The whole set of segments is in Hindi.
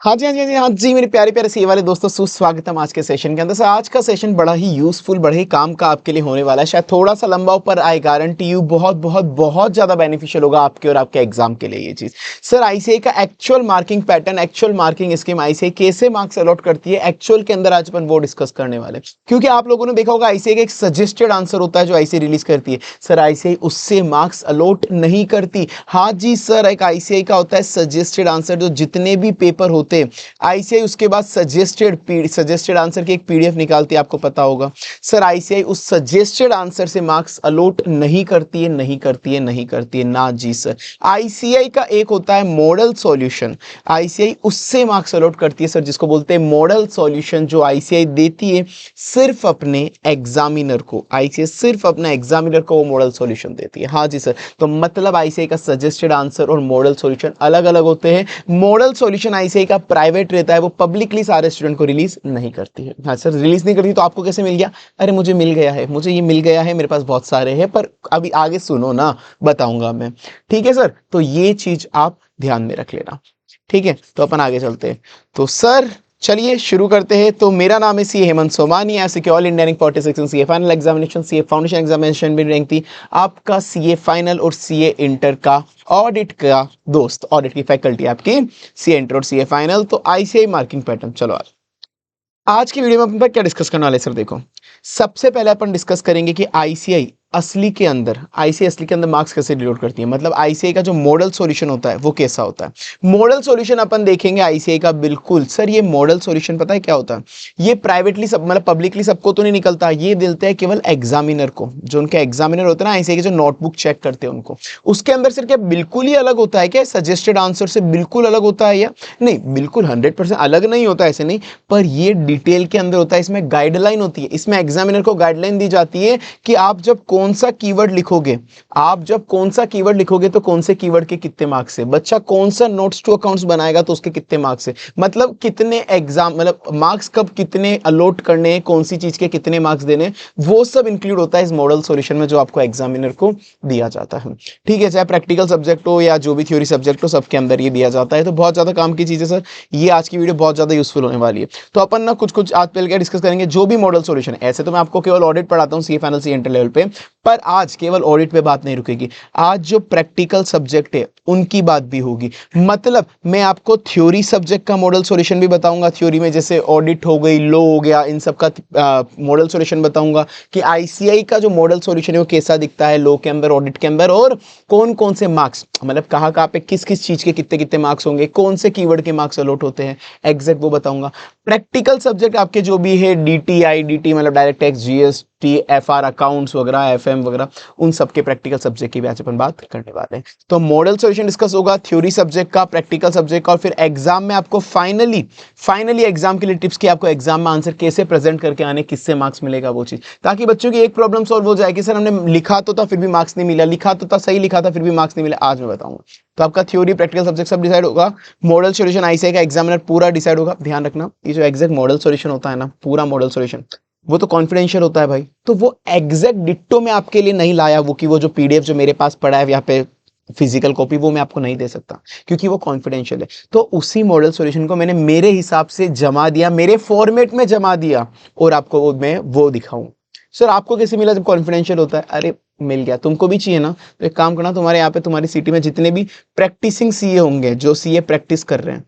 हाँ जी, हाँ जी, हाँ जी, हाँ जी, मेरे प्यारे प्यारे सीए वाले दोस्तों, सुस्वागतम आज के सेशन के अंदर। सर आज का सेशन बड़ा ही यूजफुल, बड़े ही काम का आपके लिए होने वाला है। शायद थोड़ा सा लंबा हो, पर आई गारंटी यू बहुत बहुत बहुत ज्यादा बेनिफिशियल होगा आपके और आपके एग्जाम के लिए ये चीज। सर आईसीआई का actual marking pattern, actual marking scheme ICI कैसे मार्क्स अलॉट करती है एक्चुअल के अंदर आज अपन वो डिस्कस करने वाले हैं। क्योंकि आप लोगों ने देखा होगा आईसीआई का एक सजेस्टेड आंसर होता है जो आईसीआई रिलीज करती है। सर आईसीआई उससे मार्क्स अलॉट नहीं करती। हाँ जी सर, एक आईसीआई का होता है सजेस्टेड आंसर, जो जितने भी पेपर होते हैं आईसीआई उसके बाद सजेस्टेड आंसर की एक पीडीएफ निकालती है, आपको पता होगा। सर आईसीआई उस सजेस्टेड आंसर से मार्क्स अलॉट नहीं करती है, नहीं करती है, नहीं करती है ना जी सर। आईसीआई का एक होता है मॉडल सॉल्यूशन, आईसीआई उससे मार्क्स अलॉट करती है सर, जिसको बोलते हैं मॉडल सॉल्यूशन, जो आईसीआई देती है सिर्फ अपने एग्जामिनर को। आईसीआई सिर्फ अपने एग्जामिनर को वो मॉडल सॉल्यूशन देती है। हाँ जी सर, तो मतलब आईसीआई का सजेस्टेड आंसर और मॉडल सॉल्यूशन अलग अलग होते हैं। मॉडल सॉल्यूशन आईसीआई का प्राइवेट रहता है, वो पब्लिकली सारे स्टूडेंट को रिलीज नहीं करती है। हाँ सर, रिलीज नहीं करती तो आपको कैसे मिल गया? अरे मुझे मिल गया है, मुझे ये मिल गया है, मेरे पास बहुत सारे हैं, पर अभी आगे सुनो ना, बताऊंगा मैं। ठीक है सर, तो ये चीज आप ध्यान में रख लेना। ठीक है, तो अपन आगे चलते हैं। तो सर चलिए शुरू करते हैं। तो मेरा नाम है सी हेमंत सोमानी, ऐसे कि all India rank 46 CA final examination, CA foundation examination भी रैंक थी, आपका सीए फाइनल और सीए इंटर का ऑडिट का दोस्त, ऑडिट की फैकल्टी आपकी सीए इंटर और सीए फाइनल। तो आईसीआई मार्किंग पैटर्न, चलो आज की वीडियो में अपन क्या डिस्कस करने वाले सर, देखो सबसे पहले अपन डिस्कस करेंगे कि आईसीआई असली के अंदर, आईसीआई असली के अंदर मार्क्स कैसे डिनोट करती है। मतलब आईसीआई का जो मॉडल सॉल्यूशन होता है वो कैसा होता है। मॉडल सॉल्यूशन अपन देखेंगे आईसीआई का। बिल्कुल सर, ये मॉडल सॉल्यूशन पता है क्या होता है? ये प्राइवेटली सब, मतलब पब्लिकली सबको तो नहीं निकलता, ये मिलता है केवल एग्जामिनर को। जो उनके एग्जामिनर होते हैं ना आईसीआई के, जो नोटबुक चेक करते हैं उनको, उसके अंदर सर क्या बिल्कुल ही अलग होता है क्या? सजेस्टेड आंसर से बिल्कुल अलग होता है या नहीं? बिल्कुल 100% अलग नहीं होता, ऐसे नहीं, पर ये डिटेल के अंदर होता है। इसमें गाइडलाइन होती है, इसमें एग्जामिनर को गाइडलाइन दी जाती है कि आप जब कौन सा कीवर्ड लिखोगे, आप जब कौन सा कीवर्ड लिखोगे तो कौन से कीवर्ड के कितने मार्क्स है। बच्चा कौन सा नोट्स टू अकाउंट्स बनाएगा तो उसके कितने मार्क्स है। मतलब कितने एग्जाम, मतलब मार्क्स कब कितने अलॉट करने हैं, कौन सी चीज के कितने मार्क्स देने, वो सब इंक्लूड होता है इस मॉडल सॉल्यूशन में, जो आपको एग्जामिनर को दिया जाता है। ठीक है, चाहे प्रैक्टिकल सब्जेक्ट हो या जो भी थ्योरी सब्जेक्ट हो, सबके अंदर ये दिया जाता है। तो बहुत ज्यादा काम की चीज है सर, ये आज की वीडियो बहुत ज्यादा यूजफुल होने वाली है। तो अपन ना कुछ कुछ आज पहले क्या डिस्कस करेंगे, जो भी मॉडल सॉल्यूशन है। ऐसे तो मैं आपको केवल ऑडिट पढ़ाता हूँ सी फाइनल सी इंटर लेवल पे, पर आज केवल ऑडिट पे बात नहीं रुकेगी। आज जो प्रैक्टिकल सब्जेक्ट है उनकी बात भी होगी। मतलब मैं आपको थ्योरी सब्जेक्ट का मॉडल सॉल्यूशन भी बताऊंगा, थ्योरी में जैसे ऑडिट हो गई, लॉ हो गया, इन सब का मॉडल सॉल्यूशन बताऊंगा कि आईसीआई का जो मॉडल सॉल्यूशन है वो कैसा दिखता है लॉ के अंदर, ऑडिट के अंदर, और कौन कौन से मार्क्स, मतलब कहाँ कहाँ पे किस किस चीज के कितने कितने मार्क्स होंगे, कौन से कीवर्ड के मार्क्स अलॉट होते हैं, एग्जैक्ट वो बताऊंगा। प्रैक्टिकल सब्जेक्ट आपके जो भी है, डीटीआई, डीटी मतलब direct tax, GST, FR, accounts वगैरह, एफएम वगैरह, उन सबके प्रैक्टिकल सब्जेक्ट की भी आज अपन बात करने वाले हैं। तो मॉडल सॉल्यूशन डिस्कस होगा, थ्योरी सब्जेक्ट का, प्रैक्टिकल सब्जेक्ट का, और फिर एग्जाम में आपको फाइनली एग्जाम के लिए टिप्स की, आपको एग्जाम में आंसर कैसे प्रेजेंट करके आने, किससे मार्क्स मिलेगा वो चीज, ताकि बच्चों की एक प्रॉब्लम सॉल्व हो जाए कि सर हमने लिखा तो था फिर भी मार्क्स नहीं मिला, लिखा तो था, सही लिखा था, फिर भी मार्क्स नहीं मिला। आज मैं बताऊंगा। तो आपका थ्योरी प्रैक्टिकल सब्जेक्ट सब डिसाइड होगा। मॉडल सॉल्यूशन आईसीआई का एग्जामिनर पूरा डिसाइड होगा। ध्यान रखना, ये जो एग्जैक्ट मॉडल सॉल्यूशन होता है ना, पूरा मॉडल सॉल्यूशन, वो तो कॉन्फिडेंशियल होता है भाई। तो वो एग्जैक्ट डिट्टो में आपके लिए नहीं लाया, वो कि वो जो पीडीएफ जो मेरे पास पड़ा है यहाँ पे फिजिकल कॉपी, वो मैं आपको नहीं दे सकता क्योंकि वो कॉन्फिडेंशियल है। तो उसी मॉडल सॉल्यूशन को मैंने मेरे हिसाब से जमा दिया, मेरे फॉर्मेट में जमा दिया, और आपको मैं वो दिखाऊं। सर आपको कैसे मिला जब कॉन्फिडेंशियल होता है? अरे मिल गया, तुमको भी चाहिए ना, तो एक काम करना, तुम्हारे यहाँ पे तुम्हारी सिटी में जितने भी प्रैक्टिसिंग सीए होंगे, जो सीए प्रैक्टिस कर रहे हैं,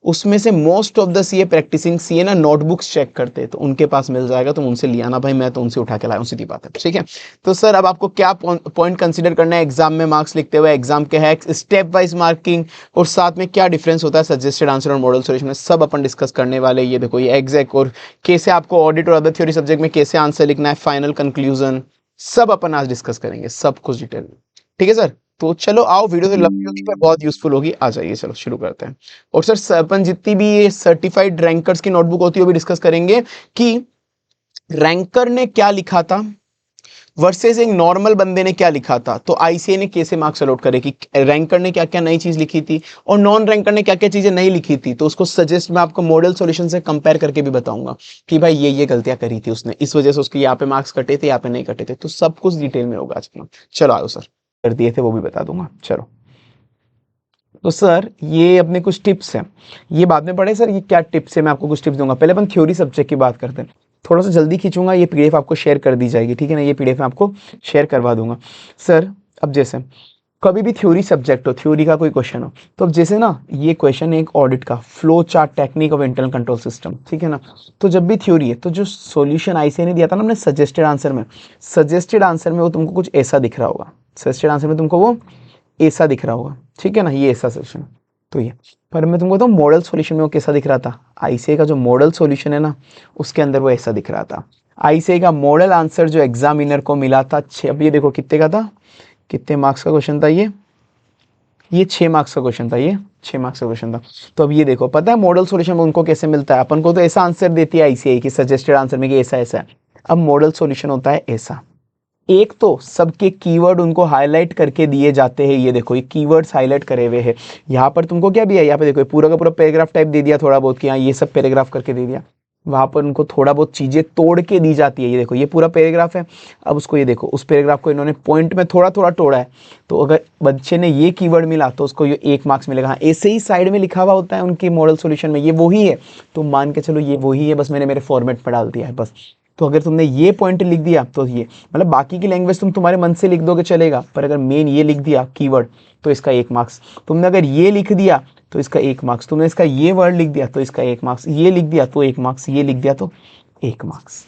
उसमें से most of the CA practising CA ना नोटबुक्स चेक करते हैं, तो उनके पास मिल जाएगा, तुम उनसे लिया ना भाई, मैं तो उनसे उठा के लाया हूं, सीधी बात है। ठीक है, तो सर अब आपको क्या पॉइंट कंसीडर करना है एग्जाम में मार्क्स लिखते हुए, एग्जाम के हैक्स, स्टेप वाइज मार्किंग, और साथ में क्या डिफरेंस होता है सजेस्टेड आंसर और मॉडल सॉल्यूशन में, सब अपन डिस्कस करने वाले। ये देखो ये एग्जैक्ट, और कैसे आपको ऑडिट और अदर थ्योरी सब्जेक्ट में कैसे आंसर लिखना है, फाइनल कंक्लूजन, सब अपन आज डिस्कस करेंगे, सब कुछ डिटेल में। ठीक है सर, तो चलो आओ, वीडियो तो लंबी होगी पर बहुत यूजफुल होगी, आ जाइए चलो शुरू करते हैं। और सर अपन जितनी भी ये सर्टिफाइड रैंकर्स की नोटबुक होती है वो भी डिस्कस करेंगे कि रैंकर ने क्या लिखा था वर्सेस एक नॉर्मल बंदे ने क्या लिखा था, तो आईसीए ने कैसे मार्क्स अलॉट करे, कि रैंकर ने क्या क्या नई चीज लिखी थी और नॉन रैंकर ने क्या क्या चीजें नहीं लिखी थी। तो उसको सजेस्ट मैं आपको मॉडल सॉल्यूशन से कंपेयर करके भी बताऊंगा कि भाई ये गलतियां करी थी उसने, इस वजह से उसके यहाँ पे मार्क्स कटे थे, यहाँ पे नहीं कटे थे। तो सब कुछ डिटेल में होगा आज अपना। चलो आओ सर, कर दिए थे वो भी बता दूंगा। चलो तो सर ये अपने कुछ टिप्स हैं, ये बाद में पढ़े सर, ये क्या टिप्स है, मैं आपको कुछ टिप्स दूंगा। पहले अपन थ्योरी सब्जेक्ट की बात करते हैं। थोड़ा सा जल्दी खींचूंगा, ये पीडीएफ आपको शेयर कर दी जाएगी, ठीक है ना, ये पीडीएफ मैं आपको शेयर करवा दूंगा। सर अब जैसे कभी भी थ्योरी सब्जेक्ट हो, थ्योरी का कोई क्वेश्चन हो, तो अब जैसे ना ये क्वेश्चन है एक ऑडिट का, flow chart technique of internal control system, ठीक है ना। तो जब भी थ्योरी है तो जो सॉल्यूशन आईसीए ने दिया था ना हमने सजेस्टेड आंसर में, सजेस्टेड आंसर में वो तुमको कुछ ऐसा दिख रहा होगा, सजेस्टेड आंसर में तुमको वो ऐसा दिख रहा होगा, ठीक है ना, ये ऐसा सेक्शन। तो ये पर मैं तुमको तो मॉडल सॉल्यूशन में वो कैसा दिख रहा था, आईसीए का जो मॉडल सॉल्यूशन है ना उसके अंदर वो ऐसा दिख रहा था। आईसीए का मॉडल आंसर जो एग्जामिनर को मिला था 6, अब ये देखो कितने का था, कितने मार्क्स का क्वेश्चन था ये 6 मार्क्स का क्वेश्चन था, ये 6 मार्क्स का क्वेश्चन था। तो अब ये देखो पता है मॉडल सॉल्यूशन में उनको कैसे मिलता है, अपन को तो ऐसा आंसर देती है आईसीए की सजेस्टेड आंसर में कि ऐसा ऐसा है। अब मॉडल सॉल्यूशन होता है ऐसा, एक तो सबके कीवर्ड उनको हाईलाइट करके दिए जाते हैं, ये देखो ये कीवर्ड्स हाईलाइट करे हुए हैं। यहाँ पर तुमको क्या भी है, यहाँ पे देखो पूरा का पूरा पैराग्राफ टाइप दे दिया थोड़ा बहुत कि हाँ ये सब पैराग्राफ करके दे दिया। वहाँ पर उनको थोड़ा बहुत चीज़ें तोड़ के दी जाती है, ये देखो ये पूरा पैराग्राफ है। अब उसको ये देखो उस पैराग्राफ को इन्होंने पॉइंट में थोड़ा थोड़ा तोड़ा है, तो अगर बच्चे ने ये कीवर्ड मिला तो उसको ये 1 मार्क्स मिलेगा। हाँ ऐसे ही साइड में लिखा हुआ होता है उनके मॉडल सॉल्यूशन में, ये वही है, तो मान के चलो ये वही है, बस मैंने मेरे फॉर्मेट पर डाल दिया है बस। तो अगर तुमने ये पॉइंट लिख दिया तो ये मतलब बाकी की लैंग्वेज तुम तुम्हारे मन से लिख दोगे चलेगा, पर अगर मेन ये लिख दिया कीवर्ड तो इसका 1 मार्क्स। तुमने अगर ये लिख दिया तो इसका 1 मार्क्स, तुमने इसका ये वर्ड लिख दिया तो इसका 1 मार्क्स, ये लिख दिया तो 1 मार्क्स, ये लिख दिया तो 1 मार्क्स।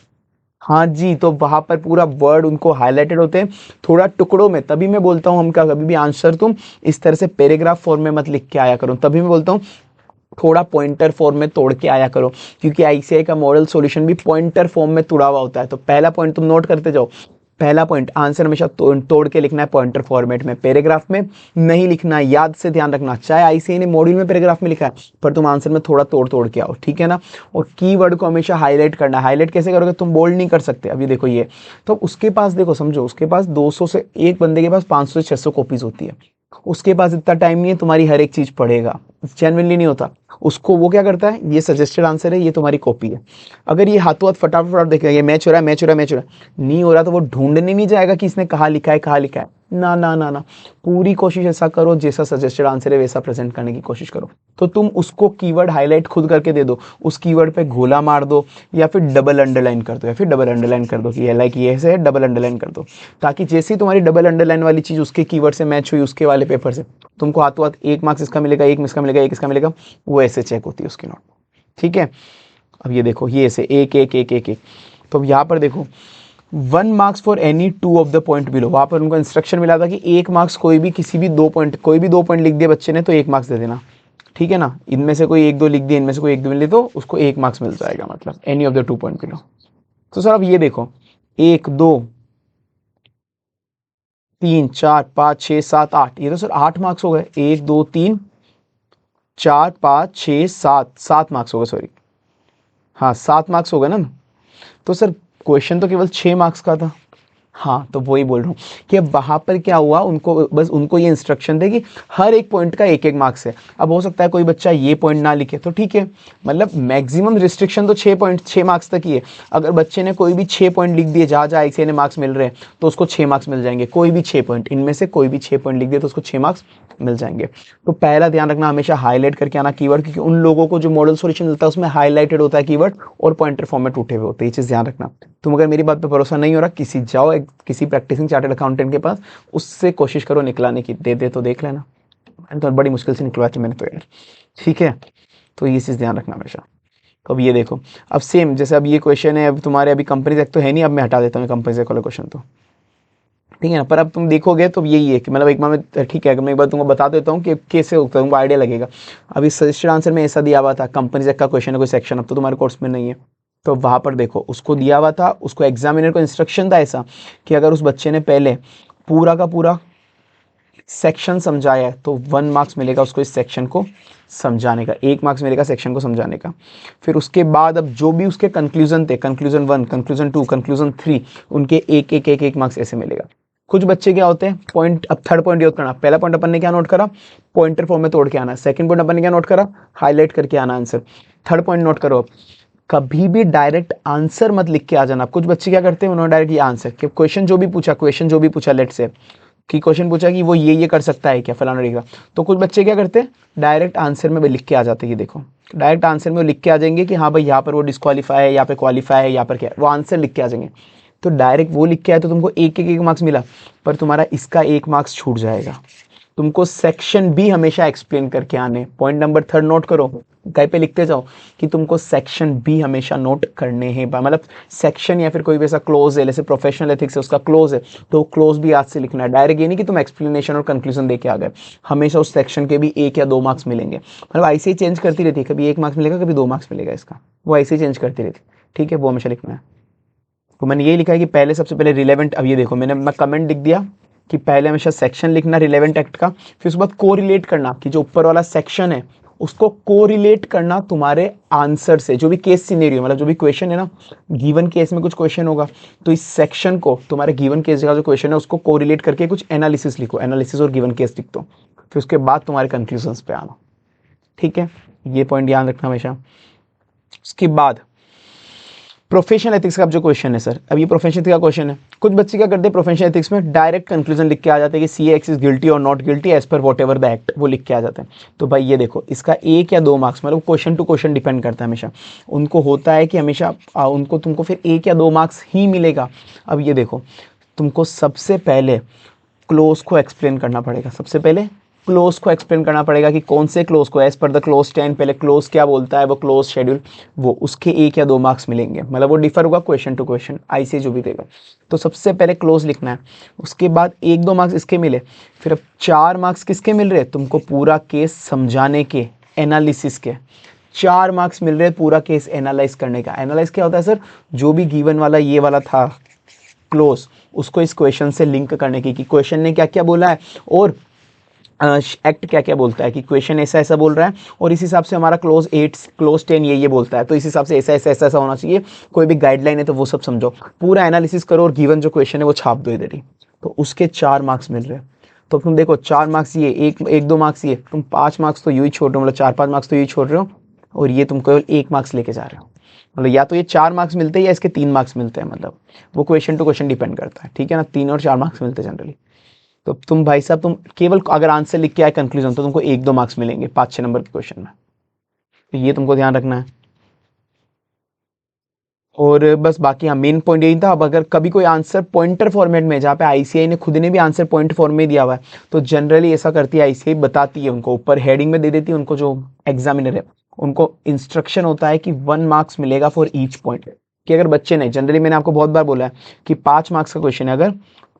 हाँ जी, तो वहां पर पूरा वर्ड उनको हाईलाइटेड होते हैं थोड़ा टुकड़ों में, तभी मैं बोलता हूँ हम क्या कभी भी आंसर तुम इस तरह से पैराग्राफ फॉर्म में मत लिख के आया करो, तभी मैं बोलता हूँ थोड़ा पॉइंटर फॉर्म में तोड़ के आया करो, क्योंकि आईसीआई का मॉडल सॉल्यूशन भी पॉइंटर फॉर्म में तोड़ा हुआ होता है। तो पहला पॉइंट तुम नोट करते जाओ, पहला पॉइंट आंसर हमेशा तोड़ के लिखना है पॉइंटर फॉर्मेट में, पैराग्राफ में नहीं लिखना है, याद से ध्यान रखना। चाहे आईसीआई ने मॉड्यूल में पैराग्राफ में लिखा है पर तुम आंसर में थोड़ा तोड़ तोड़ के आओ, ठीक है ना। और कीवर्ड को हमेशा हाईलाइट करना है, हाईलाइट कैसे करोगे, तुम बोल्ड नहीं कर सकते। अभी देखो ये, तो उसके पास देखो समझो, उसके पास 200 से एक बंदे के पास 500 से 600 कॉपीज होती है, उसके पास इतना टाइम नहीं है तुम्हारी हर एक चीज पढ़ेगा, जेन्युइनली नहीं होता। उसको वो क्या करता है, ये सजेस्टेड आंसर है, ये तुम्हारी कॉपी है, अगर ये हाथों हाथ फटाफट फटाफट देखेगा ये मैच हो रहा है मैच हो रहा है मैच हो रहा है, नहीं हो रहा तो वो ढूंढने नहीं जाएगा कि इसने कहाँ लिखा है कहाँ लिखा है, ना ना ना ना, पूरी कोशिश ऐसा करो जैसा सजेस्टेड आंसर है वैसा प्रेजेंट करने की कोशिश करो। तो तुम उसको कीवर्ड हाईलाइट खुद करके दे दो, उस कीवर्ड पे घोला मार दो या फिर डबल अंडरलाइन कर दो, या फिर डबल अंडरलाइन कर दो कि ये लाइक ये है डबल अंडरलाइन कर दो, ताकि जैसे ही तुम्हारी डबल अंडरलाइन वाली चीज उसके कीवर्ड से मैच हुई उसके वाले पेपर से, तुमको हाथों हाथ 1 मार्क्स इसका मिलेगा, 1 इसका मिलेगा, 1 इसका मिलेगा, वो ऐसे चेक होती है उसकी नोट, ठीक है। अब ये देखो ये ऐसे 1 1 1 1 1, तो अब यहाँ पर देखो 1 marks for any 2 of the point below, वहाँ पर उनको इंस्ट्रक्शन मिला था कि 1 मार्क्स कोई भी किसी भी 2 पॉइंट, कोई भी 2 पॉइंट लिख दिए बच्चे ने तो 1 मार्क्स दे देना, ठीक है ना। इनमें से कोई 1 2 लिख दिए, इनमें से कोई 1 2 मिले तो उसको 1 मार्क्स मिल जाएगा, मतलब any of the 2 point below. तो सर अब ये देखो 1 2 3 4 5 6 7 8, ये तो सर 8 मार्क्स हो गए, 1 2 3 4 5 6 7, 7 मार्क्स हो गए, सॉरी हाँ 7 मार्क्स हो गए ना। तो सर क्वेश्चन तो केवल 6 मार्क्स का था, हाँ तो वही बोल रहा हूँ कि अब वहाँ पर क्या हुआ, उनको बस उनको ये इंस्ट्रक्शन थे कि हर एक पॉइंट का 1 1 मार्क्स है। अब हो सकता है कोई बच्चा ये पॉइंट ना लिखे तो ठीक है, मतलब मैक्सिमम रिस्ट्रिक्शन तो 6 मार्क्स तक ही है। अगर बच्चे ने कोई भी 6 पॉइंट लिख दिए जहाँ जहाँ आईसीआई ने मार्क्स मिल रहे हैं तो उसको 6 मार्क्स मिल जाएंगे, कोई भी 6 पॉइंट, इनमें से कोई भी 6 पॉइंट लिख दिए तो उसको 6 मार्क्स मिल जाएंगे। तो पहला ध्यान रखना हमेशा हाईलाइट करके आना कीवर्ड, क्योंकि उन लोगों को जो मॉडल सॉल्यूशन मिलता है उसमें हाईलाइटेड होता है कीवर्ड और पॉइंटर फॉर्मेट उठे हुए होते हैं, ये चीज़ ध्यान रखना। तुम अगर मेरी बात पे भरोसा नहीं हो रहा, किसी जाओ किसी प्रैक्टिसिंग चार्टर्ड अकाउंटेंट के पास, उससे कोशिश करो निकलाने की, दे दे तो देख लेना, मैंने तो बड़ी मुश्किल से निकलवाई थी मैंने तो यार, ठीक है। तो ये चीज़ ध्यान रखना हमेशा। तो अब ये देखो, अब सेम जैसे अब ये क्वेश्चन है, अब तुम्हारे अभी कंपनी तक तो है नहीं, अब मैं हटा देता हूँ कंपनी से वाला क्वेश्चन, तो ठीक है ना। पर अब तुम देखोगे तो यही है कि मतलब एक बार मैं, ठीक है मैं एक बार तुमको बता देता हूँ कि कैसे होता है, तुमको आइडिया लगेगा। अभी सजेस्टेड आंसर में ऐसा दिया हुआ था, कंपनी तक का क्वेश्चन है कोई सेक्शन, अब तो तुम्हारे कोर्स में नहीं है, तो वहाँ पर देखो उसको दिया हुआ था, उसको एग्जामिनर को इंस्ट्रक्शन था ऐसा कि अगर उस बच्चे ने पहले पूरा का पूरा सेक्शन समझाया है तो 1 मार्क्स मिलेगा उसको इस सेक्शन को समझाने का, 1 मार्क्स मिलेगा सेक्शन को समझाने का। फिर उसके बाद अब जो भी उसके कंक्लूजन थे, कंक्लूजन 1 कंक्लूजन 2 कंक्लूजन 3, उनके 1 1 1 1 मार्क्स ऐसे मिलेगा। कुछ बच्चे क्या होते हैं पॉइंट, अब थर्ड पॉइंट याद करना, पहला पॉइंट अपन ने क्या नोट करा, पॉइंटर फॉर्म में तोड़ के आना, सेकंड पॉइंट अपन ने क्या नोट करा, हाईलाइट करके आना आंसर, थर्ड पॉइंट नोट करो, कभी भी डायरेक्ट आंसर मत लिख के आ जाना। कुछ बच्चे क्या करते हैं, उन्होंने डायरेक्ट ये आंसर कि क्वेश्चन जो भी पूछा लेट से, कि क्वेश्चन पूछा कि वो ये कर सकता है क्या, फलाना डिग्रा, तो कुछ बच्चे क्या करते हैं डायरेक्ट आंसर में लिख के आ जाते हैं। ये देखो डायरेक्ट आंसर में वो लिख के आ जाएंगे कि हाँ भाई यहाँ पर वो डिस्क्वालीफाई है, यहाँ पे क्वालिफाई है, यहाँ पर क्या है, वो आंसर लिख के आ जाएंगे। तो डायरेक्ट वो लिख के आए तो तुमको एक मार्क्स मिला, पर तुम्हारा इसका 1 मार्क्स छूट जाएगा। तुमको सेक्शन भी हमेशा एक्सप्लेन करके आने। पॉइंट नंबर 3 नोट करो, कहीं पे लिखते जाओ कि तुमको सेक्शन भी हमेशा नोट करने हैं। मतलब सेक्शन या फिर कोई भी ऐसा क्लोज है, जैसे प्रोफेशनल एथिक्स है उसका क्लोज है, तो क्लोज भी आज से लिखना है। डायरेक्ट ये नहीं कि तुम एक्सप्लेनेशन और कंक्लूजन दे के आ गए, हमेशा उस सेक्शन के भी 1 या 2 मार्क्स मिलेंगे। मतलब ऐसे ही चेंज करती रहती है, कभी 1 मार्क्स मिलेगा, कभी 2 मार्क्स मिलेगा इसका, वो ऐसे ही चेंज करती रहती है। ठीक है, वो हमेशा लिखना है। तो मैंने ये लिखा है कि पहले सबसे पहले रिलेवेंट, अब ये देखो मैं कमेंट लिख दिया कि पहले हमेशा सेक्शन लिखना रिलेवेंट एक्ट का, फिर उसके बाद कोरिलेट करना कि जो ऊपर वाला सेक्शन है उसको कोरिलेट करना तुम्हारे आंसर से, जो भी केस सिनेरियो, मतलब जो भी क्वेश्चन है ना, गिवन केस में कुछ क्वेश्चन होगा तो इस सेक्शन को तुम्हारे गिवन केस का जो क्वेश्चन है उसको कोरिलेट करके कुछ एनालिसिस लिखो, एनालिसिस और गिवन केस लिख दो, फिर उसके बाद तुम्हारे कंक्लूजन्स पे आना। ठीक है, ये पॉइंट ध्यान रखना हमेशा। उसके बाद प्रोफेशनल एथिक्स का जो क्वेश्चन है सर, अब ये प्रोफेशनल एथिक्स का क्वेश्चन है। कुछ बच्चे क्या करते हैं प्रोफेशनल एथिक्स में डायरेक्ट कंक्लूजन लिख के आ जाते हैं कि CA इज गिल्टी और not guilty as per whatever the act, वो लिख के आ जाते हैं। तो भाई ये देखो इसका 1 या 2 मार्क्स, मतलब क्वेश्चन टू क्वेश्चन डिपेंड करता है हमेशा। उनको होता है कि हमेशा उनको तुमको फिर 1 या 2 मार्क्स ही मिलेगा। अब ये देखो तुमको सबसे पहले क्लोज को एक्सप्लेन करना पड़ेगा, सबसे पहले क्लोज को एक्सप्लेन करना पड़ेगा कि कौन से क्लोज को, एज पर द क्लोज 10, पहले क्लोज क्या बोलता है, वो क्लोज शेड्यूल, वो उसके 1 या 2 मार्क्स मिलेंगे। मतलब वो डिफर होगा क्वेश्चन टू क्वेश्चन, ऐसे जो भी देगा। तो सबसे पहले क्लोज लिखना है, उसके बाद 1-2 मार्क्स इसके मिले, फिर अब 4 मार्क्स किसके मिल रहे, तुमको पूरा केस समझाने के, एनालिसिस के 4 मार्क्स मिल रहे हैं, पूरा केस एनालाइज करने का। एनालाइज क्या होता है सर, जो भी गिवन वाला ये वाला था क्लोज, उसको इस क्वेश्चन से लिंक करने की, कि क्वेश्चन ने क्या क्या बोला है और एक्ट क्या क्या बोलता है, कि क्वेश्चन ऐसा ऐसा बोल रहा है और इस हिसाब से हमारा क्लोज 8 क्लोज 10 ये बोलता है, तो इस हिसाब से ऐसा ऐसा ऐसा ऐसा होना चाहिए, कोई भी गाइडलाइन है तो वो सब समझो, पूरा एनालिसिस करो और गिवन जो क्वेश्चन है वो छाप दो इधर ही। तो उसके 4 मार्क्स मिल रहे हैं। तो तुम देखो 4 मार्क्स ये, 1-2 मार्क्स ये, तुम 5 मार्क्स तो यूँ ही छोड़ रहे हो, मतलब 4-5 मार्क्स तो यूँ छोड़ रहे हो, और ये तुम केवल 1 मार्क्स लेके जा रहे हो। मतलब या तो ये 4 मार्क्स मिलते हैं या इसके 3 मार्क्स मिलते हैं, मतलब वो क्वेश्चन टू क्वेश्चन डिपेंड करता है। ठीक है ना, 3 और 4 मार्क्स मिलते हैं जनरली। तो तुम भाई साहब तुम केवल अगर आंसर लिख के आए कंक्लूजन, तो तुमको 1-2 मार्क्स मिलेंगे 5-6 नंबर के क्वेश्चन में। तो ये तुमको ध्यान रखना है। और बस बाकी हाँ मेन पॉइंट यही था। अब अगर कभी कोई आंसर पॉइंटर फॉर्मेट में, जहाँ पे ICAI ने खुद ने भी आंसर पॉइंट फॉर्म में दिया हुआ है, तो जनरली ऐसा करती है ICAI, बताती है उनको, ऊपर हेडिंग में दे देती है उनको, जो एग्जामिनर है उनको इंस्ट्रक्शन होता है कि 1 मार्क्स मिलेगा फॉर ईच पॉइंट। कि अगर बच्चे ने, जनरली मैंने आपको बहुत बार बोला है कि 5 मार्क्स का क्वेश्चन है, अगर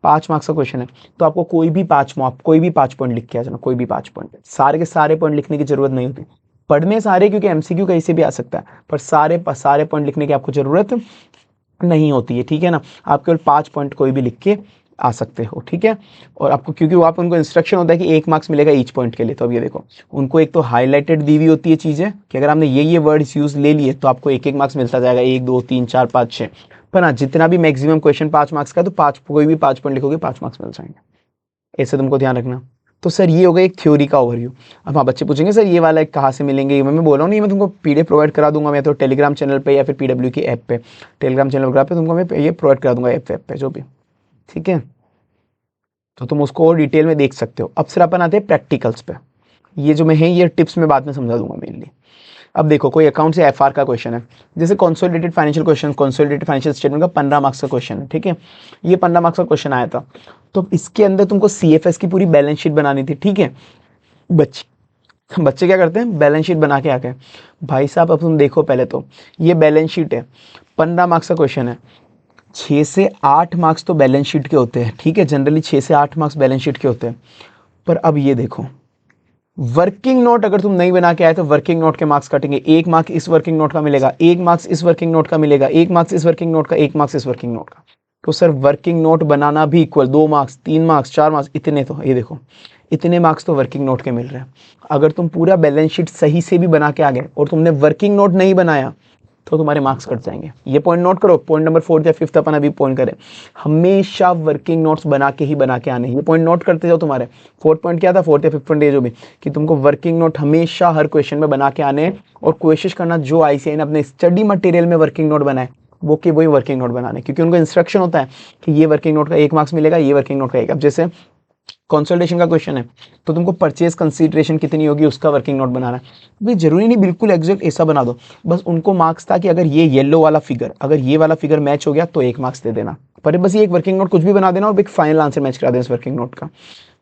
5 मार्क्स का क्वेश्चन है तो आपको कोई भी 5 पॉइंट लिख के आ जाना, कोई भी 5 पॉइंट, सारे के सारे पॉइंट लिखने की जरूरत नहीं होती। पढ़ने सारे, क्योंकि MCQ कहीं से भी आ सकता है, पर सारे पॉइंट लिखने की आपको जरूरत नहीं होती है। ठीक है ना, आप केवल 5 पॉइंट कोई भी लिख के आ सकते हो। ठीक है, और आपको क्योंकि वो आप उनको इंस्ट्रक्शन होता है कि 1 मार्क्स मिलेगा ईच पॉइंट के लिए। तो अब ये देखो उनको एक तो हाईलाइटेड दी हुई होती है चीज़ें कि अगर आपने ये वर्ड्स यूज ले लिए तो आपको 1-1 मार्क्स मिलता जाएगा, 1 2 3 4 5 6। पर हाँ, जितना भी मैक्सिमम क्वेश्चन 5 मार्क्स का, तो 5 कोई भी 5 पॉइंट लिखोगे 5 मार्क्स मिल जाएंगे। ऐसे तुमको ध्यान रखना। तो सर ये हो गया एक थ्योरी का ओवरव्यू। अब हाँ, बच्चे पूछेंगे सर ये वाला एक कहाँ से मिलेंगे, ये मैं बोल रहा हूँ नहीं, मैं तुमको PDF प्रोवाइड करा दूंगा, मैं तो टेलीग्राम चैनल पे या फिर PW की ऐप पे, टेलीग्राम चैनल वगैरह पे तुमको मैं ये प्रोवाइड करा दूंगा, ऐप पे जो भी। ठीक है, तो तुम उसको और डिटेल में देख सकते हो। अब फिर अपन आते हैं प्रैक्टिकल्स पे। ये जो मैं है ये टिप्स में बाद में समझा दूंगा मेनली। अब देखो कोई अकाउंट से FR का क्वेश्चन है, जैसे consolidated financial question, consolidated financial statement का 15 मार्क्स का क्वेश्चन है। ठीक है, ये 15 मार्क्स का क्वेश्चन आया था, तो इसके अंदर तुमको CFS की पूरी बैलेंस शीट बनानी थी। ठीक है, बच्चे क्या करते हैं, बैलेंस शीट बना के आ गए। भाई साहब अब तुम देखो, पहले तो ये बैलेंस शीट है, 15 मार्क्स का क्वेश्चन है, 6 से 8 मार्क्स तो बैलेंस शीट के होते हैं। ठीक है, जनरली 6 से 8 मार्क्स बैलेंस शीट के होते हैं। पर अब ये देखो, वर्किंग नोट अगर तुम नहीं बना के आए तो वर्किंग नोट के मार्क्स कटेंगे। 1 मार्क्स इस वर्किंग नोट का मिलेगा, 1 मार्क्स इस वर्किंग नोट का मिलेगा, 1 मार्क्स इस वर्किंग नोट का, 1 मार्क्स इस वर्किंग नोट का। तो सर वर्किंग नोट बनाना भी इक्वल 2 मार्क्स, 3 मार्क्स, 4 मार्क्स, इतने। तो ये देखो इतने मार्क्स तो वर्किंग नोट के मिल रहे हैं। अगर तुम पूरा बैलेंस शीट सही से भी बना के आ गए और तुमने वर्किंग नोट नहीं बनाया तो तुम्हारे मार्क्स कट जाएंगे। ये पॉइंट नोट करो। पॉइंट नंबर 4 या 5 अपन अभी पॉइंट करें, हमेशा वर्किंग नोट्स बना के ही बना के आने। ये पॉइंट नोट करते जाओ। तुम्हारे 4 पॉइंट क्या था, 4 या 5 पॉइंट, ये जो भी, कि तुमको वर्किंग नोट हमेशा हर क्वेश्चन में बना के आने, और कोशिश करना जो ICAI ने अपने स्टडी मटेरियल में वर्किंग नोट बनाए वो कि वही वर्किंग नोट बनाने, क्योंकि उनको इंस्ट्रक्शन होता है कि ये वर्किंग नोट का 1 मार्क्स मिलेगा, ये वर्किंग नोट का 1। अब जैसे कंसोलिडेशन का क्वेश्चन है तो तुमको परचेज कंसीडरेशन कितनी होगी उसका वर्किंग नोट बनाना है। भाई जरूरी नहीं बिल्कुल एग्जैक्ट ऐसा बना दो, बस उनको मार्क्स था कि अगर ये येलो वाला फिगर, अगर ये वाला फिगर मैच हो गया तो 1 मार्क्स दे देना, पर बस ये एक वर्किंग नोट कुछ भी बना देना और एक फाइनल आंसर मैच करा देना इस वर्किंग नोट का।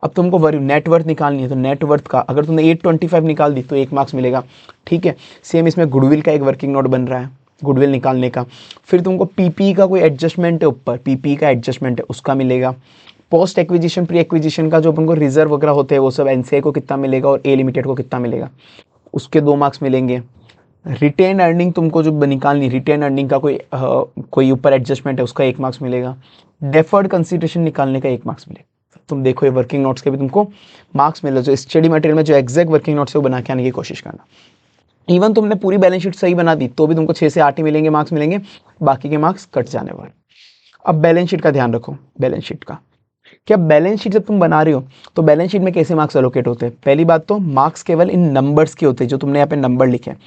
अब तुमको नेटवर्थ निकालनी है तो नेटवर्थ का अगर तुमने 825 निकाल दी तो 1 मार्क्स मिलेगा, ठीक है। सेम इसमें गुडविल का एक वर्किंग नोट बन रहा है, गुडविल निकालने का। फिर तुमको पीपी का कोई एडजस्टमेंट है ऊपर, पीपी का एडजस्टमेंट है उसका मिलेगा। पोस्ट एक्विजिशन प्री एक्विजिशन का जो अपन को रिजर्व वगैरह होते हैं वो सब एनसीआई को कितना मिलेगा और ए लिमिटेड को कितना मिलेगा, उसके 2 मार्क्स मिलेंगे। रिटेन अर्निंग तुमको जो निकालनी, रिटेन अर्निंग का कोई ऊपर एडजस्टमेंट है उसका 1 मार्क्स मिलेगा। डेफर्ड कंसिडरेशन निकालने का 1 मार्क्स मिलेगा। तुम देखो ये वर्किंग नोट्स के भी तुमको मार्क्स मिले, जो स्टडी मटेरियल में जो एग्जैक्ट वर्किंग नोट्स है वो बना के आने की कोशिश करना। इवन तुमने पूरी बैलेंस शीट सही बना दी तो भी तुमको 6 से 8 ही मिलेंगे, मार्क्स मिलेंगे, बाकी के मार्क्स कट जाने वाले। अब बैलेंस शीट का ध्यान रखो, बैलेंस शीट का क्या, बैलेंस शीट जब तुम बना रहे हो तो बैलेंस शीट में कैसे मार्क्स एलोकेट होते हैं। पहली बात तो मार्क्स केवल इन नंबर्स के होते हैं, जो तुमने यहाँ पे नंबर लिखे हैं।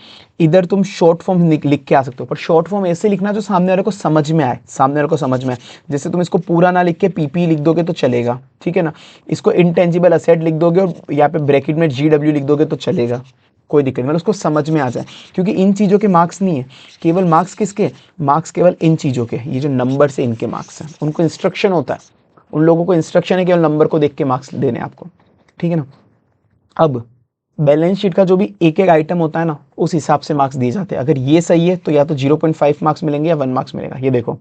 इधर तुम शॉर्ट फॉर्म लिख के आ सकते हो, पर शॉर्ट फॉर्म ऐसे लिखना जो सामने वाले को समझ में आए, सामने वाले को समझ में आए। जैसे तुम इसको पूरा ना लिख के पीपी लिख दोगे तो चलेगा, ठीक है ना। इसको इंटेंजिबल असेट लिख दोगे और यहाँ पे ब्रैकेट में GW लिख दोगे तो चलेगा, कोई दिक्कत नहीं, मतलब उसको समझ में आ जाए। क्योंकि इन चीज़ों के मार्क्स नहीं है, केवल मार्क्स किसके, मार्क्स केवल इन चीज़ों के, ये जो नंबर से इनके मार्क्स हैं, उनको इंस्ट्रक्शन होता है, उन लोगों को इंस्ट्रक्शन है केवल नंबर को देख के मार्क्स देने आपको, ठीक है ना। अब बैलेंस शीट का जो भी एक एक आइटम होता है ना उस हिसाब से मार्क्स दिए जाते हैं। अगर ये सही है तो या तो 0.5 मार्क्स मिलेंगे या 1 मार्क्स मिलेगा। ये देखो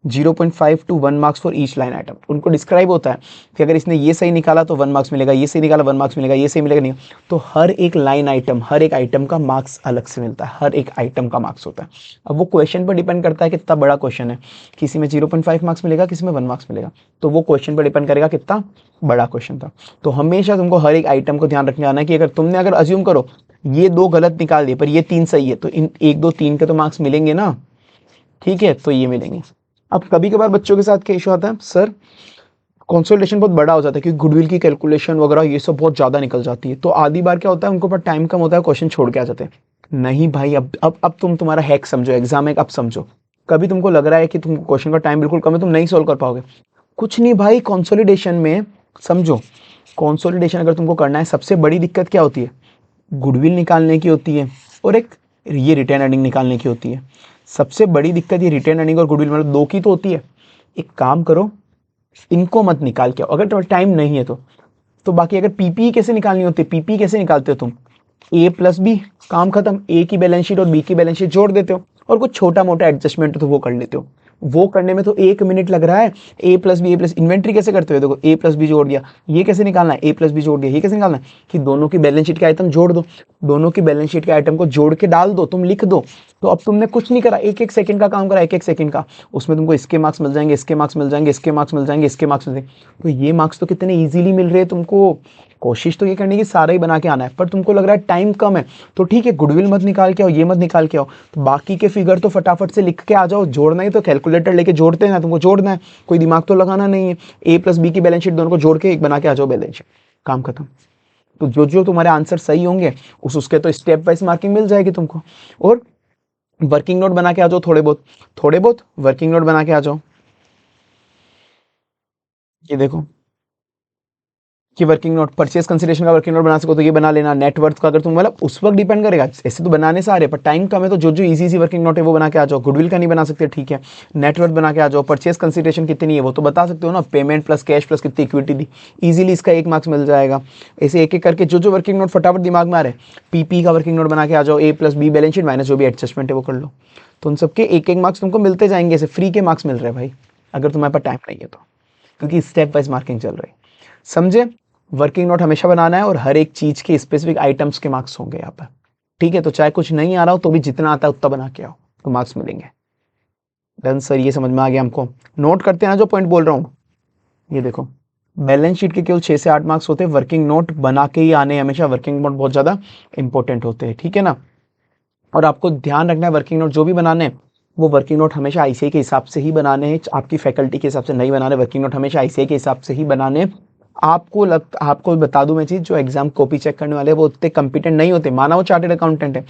0.5 to 1 marks for each line item, उनको डिस्क्राइब होता है कि अगर इसने ये सही निकाला तो 1 मार्क्स मिलेगा, ये सही निकाला 1 मार्क्स मिलेगा, ये सही मिलेगा नहीं। तो हर एक लाइन आइटम, हर एक आइटम का मार्क्स अलग से मिलता है, हर एक आइटम का मार्क्स होता है। अब वो क्वेश्चन पर डिपेंड करता है कितना बड़ा क्वेश्चन है, किसी में 0.5 मार्क्स मिलेगा, किसी में 1 मार्क्स मिलेगा, तो वो क्वेश्चन पर डिपेंड करेगा कितना बड़ा क्वेश्चन था। तो हमेशा तुमको हर एक आइटम को ध्यान रखने आना है कि अगर तुमने अगर अज्यूम करो ये 2 गलत निकाल दिए पर ये 3 सही है तो इन 1 2 3 के तो मार्क्स मिलेंगे ना, ठीक है, तो ये मिलेंगे। अब कभी कभार बच्चों के साथ क्या इशू आता है, सर कंसोलिडेशन बहुत बड़ा हो जाता है क्योंकि गुडविल की कैलकुलेशन वगैरह ये सब बहुत ज़्यादा निकल जाती है, तो आधी बार क्या होता है उनको पर टाइम कम होता है, क्वेश्चन छोड़ के आ जाते हैं। नहीं भाई, अब तुम्हारा हैक समझो, एग्जाम है, अब समझो। कभी तुमको लग रहा है कि तुम क्वेश्चन का टाइम बिल्कुल कम है, तुम नहीं सोल्व कर पाओगे, कुछ नहीं भाई, कंसोलिडेशन में समझो, कंसोलिडेशन अगर तुमको करना है सबसे बड़ी दिक्कत क्या होती है, गुडविल निकालने की होती है और एक ये रिटेन अर्निंग निकालने की होती है। सबसे बड़ी दिक्कत ये रिटेन अर्निंग और गुडविल मतलब 2 की तो होती है। एक काम करो, इनको मत निकाल के आओ अगर तुम्हारा टाइम नहीं है तो बाकी अगर पीपी कैसे निकालनी होती है, पीपी कैसे निकालते हो तुम, A प्लस बी, काम खत्म, A की बैलेंस शीट और B की बैलेंस शीट जोड़ देते हो और कुछ छोटा मोटा एडजस्टमेंट तो वो कर लेते हो। वो करने में तो 1 मिनट लग रहा है। A plus B, A plus inventory कैसे करते हो, देखो A प्लस बी जोड़ दिया, ये कैसे निकालना है, A प्लस बी जोड़ दिया, ये कैसे निकालना है कि दोनों की बैलेंस शीट के आइटम जोड़ दो, दोनों की बैलेंस शीट के आइटम को जोड़ के डाल दो, तुम लिख दो। तो अब तुमने कुछ नहीं करा, 1 1 सेकंड का काम करा, 1 1 सेकंड का, उसमें तुमको इसके मार्क्स मिल जाएंगे, इसके मार्क्स मिल जाएंगे, इसके मार्क्स मिल जाएंगे, इसके मार्क्स मिल जाएंगे। तो ये मार्क्स तो कितने ईजिली मिल रहे हैं तुमको। कोशिश तो ये करने की सारा ही बना के आना है, पर तुमको लग रहा है टाइम कम है तो ठीक है, गुडविल मत निकाल के आओ, ये मत निकाल के आओ, तो बाकी के फिगर तो फटाफट से लिख के आ जाओ। जोड़ना ही तो कैलकुलेटर लेके जोड़ते हैं ना, तुमको जोड़ना है, कोई दिमाग तो लगाना नहीं है। A प्लस बी की बैलेंस शीट दोनों को जोड़ के एक बना के आ जाओ बैलेंस शीट, काम खत्म। तो जो जो तुम्हारे आंसर सही होंगे उसके तो स्टेप वाइज मार्किंग मिल जाएगी तुमको। और वर्किंग नोट बना के आ जाओ, थोड़े बहुत वर्किंग नोट बना के आ जाओ। ये देखो कि वर्किंग नोट, परचेज कंसिडरेशन का वर्किंग नोट बना सको तो ये बना लेना। नेटवर्थ का अगर तुम मतलब उस वक्त डिपेंड करेगा, ऐसे तो बनाने से आ रहे पर टाइम कम है तो जो जो इजी वर्किंग नोट है वो बना के आ जाओ। गुडविल का नहीं बना सकते, ठीक है, नेटवर्थ बना के आ जाओ। परचेज कंसिडरेशन कितनी है वो तो बता सकते हो ना, पेमेंट प्लस कैश प्लस कितनी इक्विटी दी, इजीली इसका 1 मार्क्स मिल जाएगा। ऐसे एक एक करके जो जो वर्किंग नोट फटाफट दिमाग में आ रहे, पीपी का वर्किंग नोट बना के आ जाओ, A plus be balance sheet minus जो भी एडजस्टमेंट है वो कर लो। तो उन सबके 1 1 मार्क्स तुमको मिलते जाएंगे, ऐसे फ्री के मार्क्स मिल रहे हैं भाई, अगर तुम्हारे पास टाइम नहीं है तो, क्योंकि स्टेप वाइज मार्किंग चल रही है, समझे। वर्किंग नोट हमेशा बनाना है और हर एक चीज के स्पेसिफिक आइटम्स के मार्क्स होंगे यहाँ पर, ठीक है। तो चाहे कुछ नहीं आ रहा हो तो भी जितना आता है उतना बना के आओ तो मार्क्स मिलेंगे। डन सर, ये समझ में आ गया हमको। नोट करते हैं ना जो पॉइंट बोल रहा हूँ। ये देखो बैलेंस शीट के केवल 6 से 8 मार्क्स होते हैं, वर्किंग नोट बना के ही आने, हमेशा वर्किंग नोट बहुत ज्यादा इंपॉर्टेंट होते हैं, ठीक है ना। और आपको ध्यान रखना है वर्किंग नोट जो भी बनाने वो वर्किंग नोट हमेशा आईसीआई के हिसाब से ही बनाने हैं, आपकी फैकल्टी के हिसाब से नहीं बनाने। वर्किंग नोट हमेशा आईसीआई के हिसाब से ही बनाने। आपको बता दूं मैं चीज़, जो एग्जाम कॉपी चेक करने वाले हैं वो उतने कंपिटेंट नहीं होते, माना वो चार्टेड अकाउंटेंट है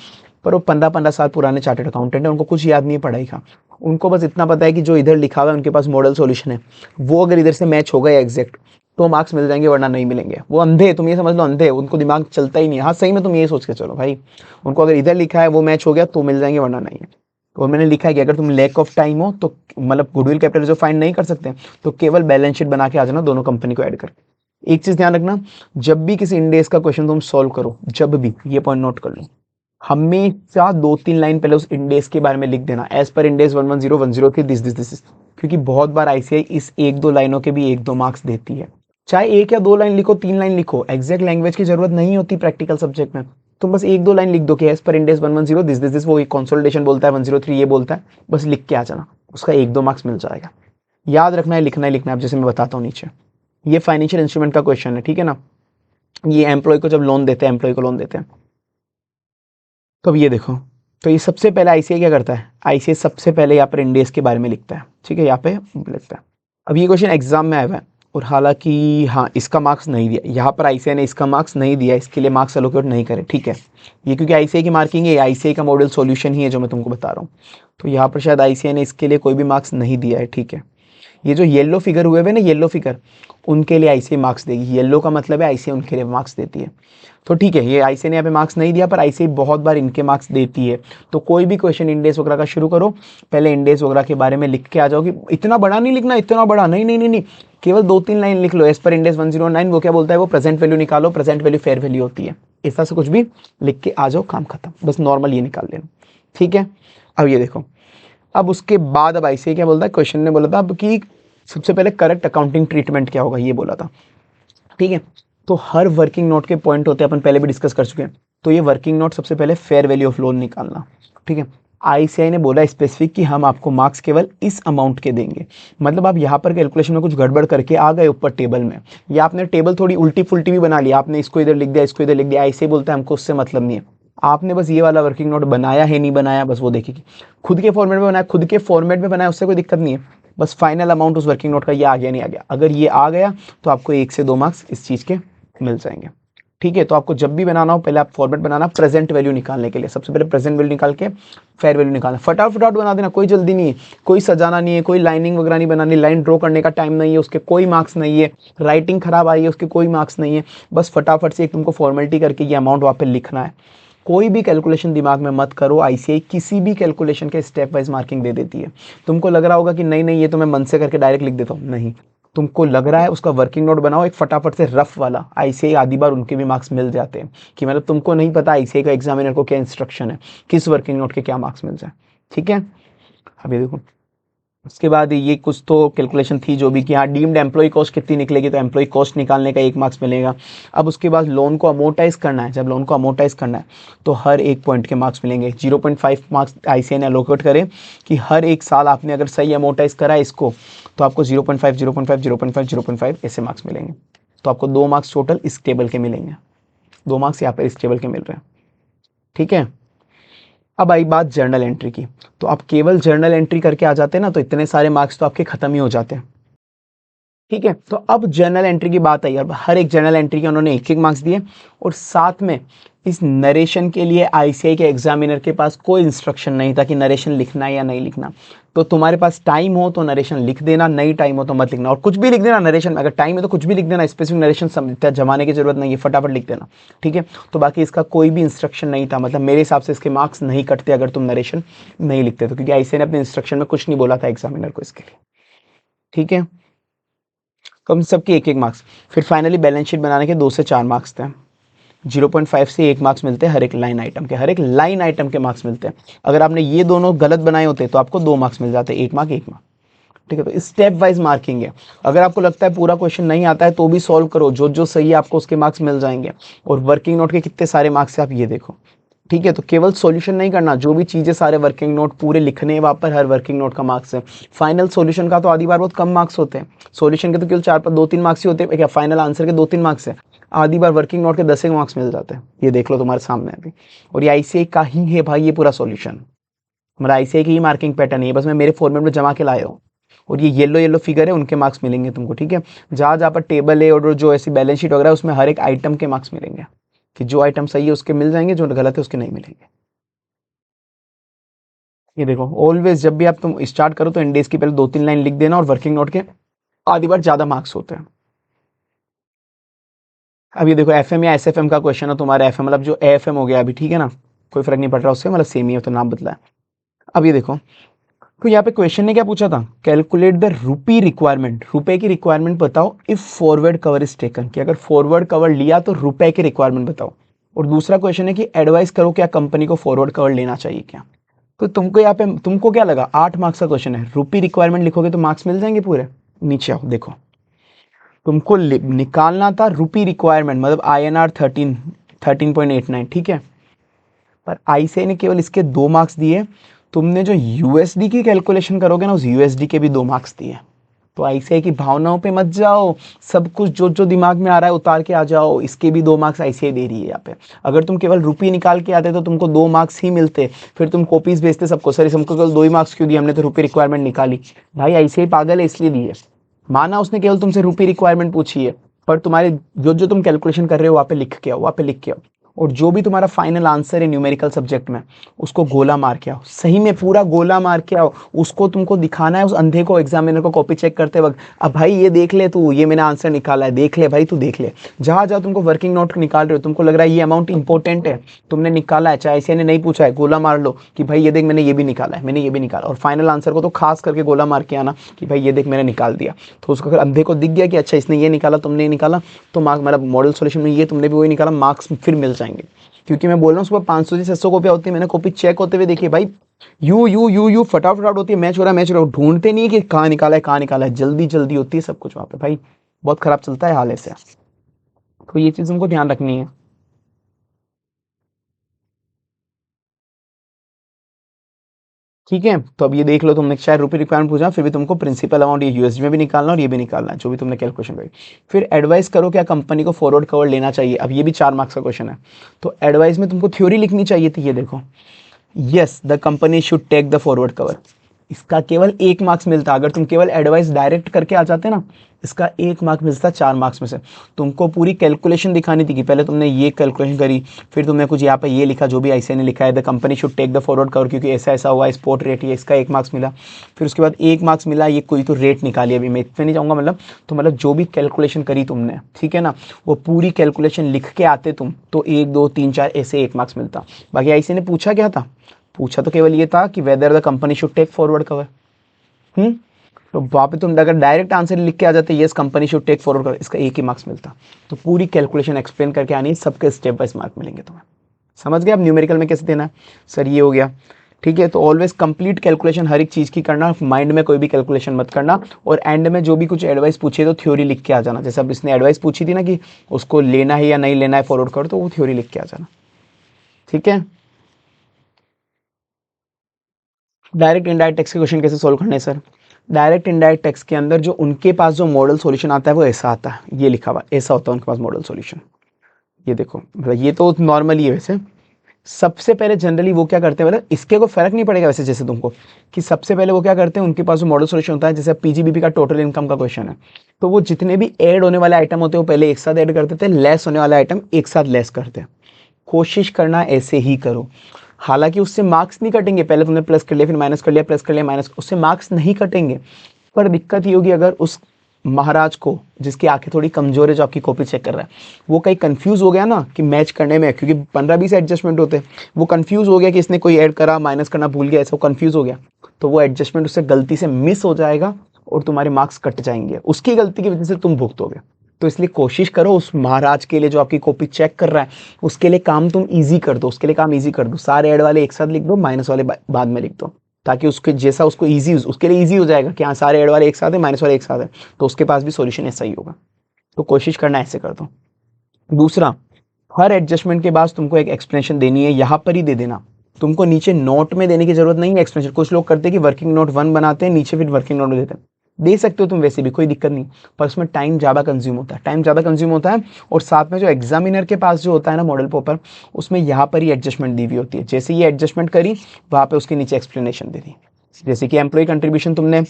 पर वो 15-15 साल पुराने चार्टेड अकाउंटेंट है, उनको कुछ याद नहीं है पढ़ाई का। उनको बस इतना पता है कि जो इधर लिखा हुआ है उनके पास मॉडल सॉल्यूशन है, वो अगर इधर से मैच हो गया एग्जैक्ट तो मार्क्स मिल जाएंगे वरना नहीं मिलेंगे। वो अंधे, तुम ये समझ लो अंधे, उनको दिमाग चलता ही नहीं है। हाँ सही में तुम ये सोच के चलो भाई, उनको अगर इधर लिखा है वो मैच हो गया तो मिल जाएंगे वरना नहीं है। और मैंने लिखा है कि अगर तुम लैक ऑफ टाइम हो तो मतलब गुडविल कैपिटल जो फाइंड नहीं कर सकते तो केवल बैलेंस शीट बना के आ जाना दोनों कंपनी को ऐड करके। एक चीज ध्यान रखना, जब भी किसी इंडेक्स का क्वेश्चन तुम सॉल्व करो, जब भी, ये पॉइंट नोट कर लो, हमेशा 2-3 लाइन पहले उस इंडेक्स के बारे में लिख देना, एज पर इंडेक्स 110103 दिस, क्योंकि बहुत बार आईसीआई इस 1-2 लाइनों के भी 1-2 मार्क्स देती है। चाहे 1 या 2 लाइन लिखो, 3 लाइन लिखो, एग्जैक्ट लैंग्वेज की जरूरत नहीं होती प्रैक्टिकल सब्जेक्ट में। तुम बस 1-2 लाइन लिख दो कि एज पर इंडेक्स 110 दिस, वो कंसोलिडेशन बोलता है, 103 ये बोलता है, बस लिख के आ जाना, उसका 1-2 मार्क्स मिल जाएगा। याद रखना है, लिखना है अब जैसे मैं बताता हूँ नीचे। ये फाइनेंशियल इंस्ट्रूमेंट का क्वेश्चन है, ठीक है ना। ये एम्प्लॉय को जब लोन देते हैं, एम्प्लॉय को लोन देते हैं, तो अब ये देखो, तो ये सबसे पहले आईसीआई क्या करता है, आईसीआई सबसे पहले यहाँ पर इंडेक्स के बारे में लिखता है, ठीक है, यहाँ पे लिखता है। अब ये क्वेश्चन एग्जाम में आया हुआ है और हालांकि हाँ इसका मार्क्स नहीं दिया, यहाँ पर आईसीआई ने इसका मार्क्स नहीं दिया, इसके लिए मार्क्स एलोकेट नहीं करे, ठीक है। ये क्योंकि आईसीआई की मार्किंग है, आईसीआई का मॉडल सॉल्यूशन ही है जो मैं तुमको बता रहा हूँ, तो यहाँ पर शायद आईसीआई ने इसके लिए कोई भी मार्क्स नहीं दिया है, ठीक है। ये जो येलो फिगर हुए हुए ना, येलो फिगर, उनके लिए आईसीआई मार्क्स देगी। येलो का मतलब है आईसीआई उनके लिए मार्क्स देती है, तो ठीक है। ये आईसीआई ने यहाँ पे मार्क्स नहीं दिया पर आईसीआई बहुत बार इनके मार्क्स देती है। तो कोई भी क्वेश्चन इंडेक्स वगैरह का शुरू करो, पहले इंडेक्स वगैरह के बारे में लिख के आ जाओ कि इतना बड़ा नहीं लिखना, इतना बड़ा नहीं नहीं नहीं नहीं, केवल 2-3 लाइन लिख लो। एज पर इंडेक्स 109 वो क्या बोलता है, वो प्रेजेंट वैल्यू निकालो, प्रेजेंट वैल्यू फेयर वैल्यू होती है, ऐसा से कुछ भी लिख के आ जाओ, काम खत्म, बस नॉर्मल ये निकाल लेना, ठीक है। अब ये देखो, अब उसके बाद अब आईसीआई क्या बोलता है, क्वेश्चन ने बोला था अब कि सबसे पहले करेक्ट अकाउंटिंग ट्रीटमेंट क्या होगा, ये बोला था, ठीक है। तो हर वर्किंग नोट के पॉइंट होते हैं, अपन पहले भी डिस्कस कर चुके हैं। तो ये वर्किंग नोट सबसे पहले फेयर वैल्यू ऑफ लोन निकालना, ठीक है। आईसीआई ने बोला स्पेसिफिक कि हम आपको मार्क्स केवल इस अमाउंट के देंगे, मतलब आप यहाँ पर कैलकुलेशन में कुछ गड़बड़ करके आ गए ऊपर टेबल में, या आपने टेबल थोड़ी उल्टी फुल्टी भी बना लिया, आपने इसको इधर लिख दिया, इसको इधर लिख दिया, आईसीआई बोलता है हमको उससे मतलब नहीं है, आपने बस ये वाला वर्किंग नोट बनाया है नहीं बनाया, बस वो देखेगी। खुद के फॉर्मेट में बनाया, खुद के फॉर्मेट में बनाया, उससे कोई दिक्कत नहीं है, बस फाइनल अमाउंट उस वर्किंग नोट का ये आ गया नहीं आ गया। अगर ये आ गया तो आपको 1 से 2 मार्क्स इस चीज़ के मिल जाएंगे, ठीक है। तो आपको जब भी बनाना हो पहले आप फॉर्मेट बनाना, प्रेजेंट वैल्यू निकालने के लिए सबसे पहले प्रेजेंट वैल्यू निकाल के फेयर वैल्यू निकालना, फटाफट बना देना, कोई जल्दी नहीं है, कोई सजाना नहीं है, कोई लाइनिंग वगैरह नहीं बनानी, लाइन ड्रॉ करने का टाइम नहीं है, उसके कोई मार्क्स नहीं है, राइटिंग खराब आई है उसके कोई मार्क्स नहीं है, बस फटाफट से एक तुमको फॉर्मेलिटी करके ये अमाउंट वहाँ पे लिखना है। कोई भी कैलकुलेशन दिमाग में मत करो, आईसीआई किसी भी कैलकुलेशन के स्टेप वाइज मार्किंग दे देती है। तुमको लग रहा होगा कि नहीं नहीं ये तो मैं मन से करके डायरेक्ट लिख देता हूँ, नहीं, तुमको लग रहा है उसका वर्किंग नोट बनाओ एक फटाफट से रफ वाला, आईसीआई आधी बार उनके भी मार्क्स मिल जाते हैं कि मतलब तुमको नहीं पता आईसीआई का एग्जामिनर को क्या इंस्ट्रक्शन है, किस वर्किंग नोट के क्या मार्क्स मिल जाए, ठीक है। अभी देखो उसके बाद ये कुछ तो कैलकुलेशन थी जो भी कि हाँ डीम्ड एम्प्लॉय कॉस्ट कितनी निकलेगी, तो एम्प्लॉय कॉस्ट निकालने का 1 मार्क्स मिलेगा। अब उसके बाद लोन को अमोर्टाइज करना है, जब लोन को अमोर्टाइज करना है तो हर एक पॉइंट के मार्क्स मिलेंगे। 0.5 मार्क्स आईसीआई ने अलोकेट करे कि हर एक साल आपने अगर सही अमोर्टाइज करा है इसको तो आपको 0.5 0.5 0.5 0.5 ऐसे मार्क्स मिलेंगे। तो आपको 2 मार्क्स टोटल इस टेबल के मिलेंगे, 2 मार्क्स यहाँ पर इस टेबल के मिल रहे हैं, ठीक है। अब आई बात जर्नल एंट्री की, तो आप केवल जर्नल एंट्री करके आ जाते हैं ना तो इतने सारे मार्क्स तो आपके खत्म ही हो जाते हैं, ठीक है। तो अब जर्नल एंट्री की बात आई, अब हर एक जर्नल एंट्री के उन्होंने 1-1 मार्क्स दिए और साथ में इस नरेशन के लिए आईसीआई के एग्जामिनर के पास कोई इंस्ट्रक्शन नहीं था कि नरेशन लिखना है या नहीं लिखना। तो तुम्हारे पास टाइम हो तो नरेशन लिख देना, नहीं टाइम हो तो मत लिखना, और कुछ भी लिख देना नरेशन में, अगर टाइम है तो कुछ भी लिख देना, स्पेसिफिक नरेशन समझते जमाने की जरूरत नहीं है, फटाफट लिख देना, ठीक है। तो बाकी इसका कोई भी इंस्ट्रक्शन नहीं था, मतलब मेरे हिसाब से इसके मार्क्स नहीं कटते अगर तुम नरेशन नहीं लिखते तो, क्योंकि आईसीआई ने अपने इंस्ट्रक्शन में कुछ नहीं बोला था एग्जामिनर को इसके लिए, ठीक है। तो हम सबके 1-1 मार्क्स, फिर फाइनली बैलेंस शीट बनाने के 2 से 4 मार्क्स थे, 0.5 से 1 मार्क्स मिलते हैं हर एक लाइन आइटम के, हर एक लाइन आइटम के मार्क्स मिलते हैं। अगर आपने ये दोनों गलत बनाए होते तो आपको 2 मार्क्स मिल जाते, 1 मार्क 1 मार्क, ठीक है। तो स्टेप वाइज मार्किंग है, अगर आपको लगता है पूरा क्वेश्चन नहीं आता है तो भी सॉल्व करो, जो जो सही है आपको उसके मार्क्स मिल जाएंगे। और वर्किंग नोट के कितने सारे मार्क्स है आप ये देखो, ठीक है। तो केवल सॉल्यूशन नहीं करना, जो भी चीज़ें सारे वर्किंग नोट पूरे लिखने हैं वहाँ पर हर वर्किंग नोट का मार्क्स है। फाइनल सॉल्यूशन का तो आधी बार बहुत कम मार्क्स होते हैं, सॉल्यूशन के तो केवल 2-3 मार्क्स ही होते हैं, क्या फाइनल आंसर के 2-3 मार्क्स है, आधी बार वर्किंग नोट के 10 मार्क्स मिल जाते हैं, ये देख लो तुम्हारे सामने अभी। और ये आईसीआई का ही है भाई ये पूरा सॉल्यूशन, हमारा आईसीआई की ही मार्किंग पैटर्न है, बस मैं मेरे फॉर्मेट में जमा के लाया हूँ। और ये येलो येलो फिगर है उनके मार्क्स मिलेंगे तुमको, ठीक है। जहाँ जहाँ पर टेबल है और जो ऐसी बैलेंस शीट वगैरह उसमें हर एक आइटम के मार्क्स मिलेंगे, कि जो आइटम सही है उसके मिल जाएंगे, जो गलत है उसके नहीं मिलेंगे। ये देखो ऑलवेज जब भी आप तुम स्टार्ट करो तो इंडेक्स की पहले 2-3 लाइन लिख देना, और वर्किंग नोट के आधी बार ज़्यादा मार्क्स होते हैं। अब ये देखो एफएम या एसएफएम का क्वेश्चन है तुम्हारा, एफएम मतलब जो एएफएम हो गया अभी, ठीक है ना, कोई फर्क नहीं पड़ रहा उससे, मतलब सेम ही है तो नाम बदला है। अब ये देखो, तो यहाँ पे क्वेश्चन ने क्या पूछा था, कैलकुलेट द रुपी रिक्वायरमेंट, रुपए की रिक्वायरमेंट बताओ if forward cover is taken, कि अगर फॉरवर्ड कवर लिया तो रुपए की रिक्वायरमेंट बताओ। और दूसरा क्वेश्चन है कि एडवाइस करो क्या कंपनी को फॉरवर्ड कवर लेना चाहिए क्या। तो तुमको यहाँ पे, तुमको क्या लगा, 8 मार्क्स का क्वेश्चन है, रुपी रिक्वायरमेंट लिखोगे तो मार्क्स मिल जाएंगे पूरे। नीचे आओ देखो, तुमको निकालना था रुपी रिक्वायरमेंट, मतलब INR 13.89, ठीक है, पर आईसीआई ने केवल इसके 2 मार्क्स दिए। तुमने जो यूएसडी की कैलकुलेशन करोगे ना, उस यूएसडी के भी 2 मार्क्स दिए। तो आईसीआई की भावनाओं पे मत जाओ, सब कुछ जो जो दिमाग में आ रहा है उतार के आ जाओ, इसके भी 2 मार्क्स आईसीआई दे रही है यहाँ पे। अगर तुम केवल रुपी निकाल के आते तो तुमको 2 मार्क्स ही मिलते, फिर तुम कॉपीज भेजते सबको, सर हमको केवल 2 ही मार्क्स क्यों दिए, हमने तो रुपी रिक्वायरमेंट निकाली। भाई आईसीआई पागल है इसलिए दी है। माना उसने केवल तुमसे रुपी रिक्वायरमेंट पूछी है, पर तुम्हारे जो जो तुम कैलकुलेशन कर रहे हो वहाँ पे लिख के आओ, वहाँ पे लिख के आओ। और जो भी तुम्हारा फाइनल आंसर है न्यूमेरिकल सब्जेक्ट में, उसको गोला मार के आओ, सही में पूरा गोला मार के आओ। उसको तुमको दिखाना है उस अंधे को, एग्जामिनर को कॉपी चेक करते वक्त, अब भाई ये देख ले तू, ये मैंने आंसर निकाला है, देख ले भाई तू देख ले। जहाँ जहाँ तुमको वर्किंग नोट निकाल रहे हो, तुमको लग रहा है ये अमाउंट इंपॉर्टेंट है, तुमने निकाला है, चाहे ICAI ने नहीं पूछा है, गोला मार लो कि भाई ये देख मैंने ये भी निकाला है, मैंने ये भी निकाला। और फाइनल आंसर को तो खास करके गोला मार के आना कि भाई ये देख मैंने निकाल दिया। तो उसको अगर अंधे को दिख गया कि अच्छा इसने ये निकाला तुमने ये निकाला, तो मार्क्स, मतलब मॉडल सॉल्यूशन में ये तुमने भी वही निकाला, मार्क्स फिर मिल जाएंगे। क्योंकि मैं बोल रहा हूँ सुबह 500 से 600 कॉपियाँ होती है, मैंने कॉपी चेक होते हुए देखिए भाई, यू फटाफट होती है, मैच हो रहा है मैच हो रहा है, ढूंढते नहीं है कि कहाँ निकाला है कहाँ निकाला है, जल्दी जल्दी होती है सब कुछ वहाँ पे भाई, बहुत खराब चलता है हाल ऐसे। तो ये चीज़ तुमको ध्यान रखनी है। ठीक है, तो अब ये देख लो, तुमने शायद रुपये रिक्वायरमेंट पूछा, फिर भी तुमको प्रिंसिपल अमाउंट ये यूएसडी में भी निकालना और ये भी निकालना है, जो भी तुमने कैलकुलेशन करी। फिर एडवाइस करो क्या कंपनी को फॉरवर्ड कवर लेना चाहिए, अब ये भी 4 मार्क्स का क्वेश्चन है। तो एडवाइस में तुमको थ्योरी लिखनी चाहिए थी, ये देखो, yes the company should take the forward cover, इसका केवल 1 मार्क्स मिलता। अगर तुम केवल एडवाइस डायरेक्ट करके आ जाते ना, इसका 1 मार्क मिलता 4 मार्क्स में से। तुमको पूरी कैलकुलेशन दिखानी थी कि पहले तुमने ये कैलकुलेशन करी, फिर तुमने कुछ यहाँ पे ये लिखा जो भी आईसीआई ने लिखा है, the company should take the forward cover, क्योंकि ऐसा ऐसा हुआ, स्पॉट रेट ये, इसका 1 मार्क्स मिला। फिर उसके बाद 1 मार्क्स मिला, ये कोई तो रेट निकाली, अभी मैं इतने नहीं जाऊँगा, मतलब तो मतलब जो भी कैलकुलेशन करी तुमने, ठीक है ना, वो पूरी कैलकुलेशन लिख के आते तुम, तो 1 2 3 4 ऐसे 1 मार्क्स मिलता। बाकी आईसीआई ने पूछा क्या था, पूछा तो केवल ये था कि whether the company should take forward cover. Hmm, तो वहाँ पे तुम अगर डायरेक्ट आंसर लिख के आ जाते yes company should take forward cover, इसका 1 ही मार्क्स मिलता। तो पूरी कैलकुलेशन एक्सप्लेन करके आनी है, सबके स्टेप वाइज मार्क मिलेंगे तुम्हें। समझ गए अब न्यूमेरिकल में कैसे देना है, सर ये हो गया। ठीक है, तो ऑलवेज कंप्लीट कैलकुलेशन हर एक चीज़ की करना, माइंड में कोई भी कैलकुलेशन मत करना। और एंड में जो भी कुछ एडवाइस पूछे तो थ्योरी लिख के आ जाना, जैसे अब इसने एडवाइस पूछी थी ना कि उसको लेना है या नहीं लेना है फॉरवर्ड कवर, तो वो थ्योरी लिख के आ जाना। ठीक है, डायरेक्ट इनडायरेक्ट टैक्स के क्वेश्चन कैसे सॉल्व करने हैं सर। डायरेक्ट इनडायरेक्ट टैक्स के अंदर जो उनके पास जो मॉडल सॉल्यूशन आता है वो ऐसा आता है, ये लिखा हुआ ऐसा होता है उनके पास मॉडल सॉल्यूशन। ये देखो, मतलब ये तो नॉर्मली है वैसे। सबसे पहले जनरली वो क्या करते हैं, मतलब इसके कोई फर्क नहीं पड़ेगा वैसे जैसे तुमको, कि सबसे पहले वो क्या करते हैं, उनके पास जो मॉडल सॉल्यूशन होता है, जैसे पीजीबीपी का टोटल इनकम का क्वेश्चन है, तो वो जितने भी ऐड होने वाले आइटम होते हैं वो पहले एक साथ ऐड करते थे, लेस होने वाले आइटम एक साथ लेस करते हैं। कोशिश करना ऐसे ही करो। हालांकि उससे मार्क्स नहीं कटेंगे, पहले तुमने प्लस कर लिया फिर माइनस कर लिया, प्लस कर लिया माइनस, उससे मार्क्स नहीं कटेंगे। पर दिक्कत ये होगी अगर उस महाराज को जिसकी आंखें थोड़ी कमजोर है, जो आपकी कॉपी चेक कर रहा है, वो कहीं कंफ्यूज हो गया ना कि मैच करने में, क्योंकि 15-20 एडजस्टमेंट होते हैं, वो कंफ्यूज हो गया कि इसने कोई ऐड करा माइनस करना भूल गया, ऐसा कंफ्यूज हो गया, तो वो एडजस्टमेंट उससे गलती से मिस हो जाएगा और तुम्हारे मार्क्स कट जाएंगे, उसकी गलती की वजह से तुम भुगतोगे। तो इसलिए कोशिश करो उस महाराज के लिए जो आपकी कॉपी चेक कर रहा है, उसके लिए काम तुम ईजी कर दो, उसके लिए काम ईजी कर दो, सारे ऐड वाले एक साथ लिख दो, माइनस वाले बाद में लिख दो, ताकि उसके जैसा उसको ईजी, उसके लिए ईजी हो जाएगा कि हाँ सारे ऐड वाले एक साथ है माइनस वाले एक साथ है, तो उसके पास भी सॉल्यूशन ऐसा ही होगा। तो कोशिश करना ऐसे कर दो। दूसरा, हर एडजस्टमेंट के बाद तुमको एक एक्सप्लेनेशन देनी है, यहाँ पर ही दे देना, तुमको नीचे नोट में देने की जरूरत नहीं है एक्सप्लेनेशन। कुछ लोग करते हैं कि वर्किंग नोट 1 बनाते हैं, नीचे फिर वर्किंग नोट में देते हैं, दे सकते हो तुम वैसे भी, कोई दिक्कत नहीं, पर उसमें टाइम ज़्यादा कंज्यूम होता है, टाइम ज़्यादा कंज्यूम होता है। और साथ में जो एग्जामिनर के पास जो होता है ना मॉडल पेपर, उसमें यहाँ पर ही एडजस्टमेंट दी हुई होती है, जैसे ये एडजस्टमेंट करी वहाँ पे उसके नीचे एक्सप्लेनेशन दे दी। जैसे कि एम्प्लॉय कंट्रीब्यूशन तुमने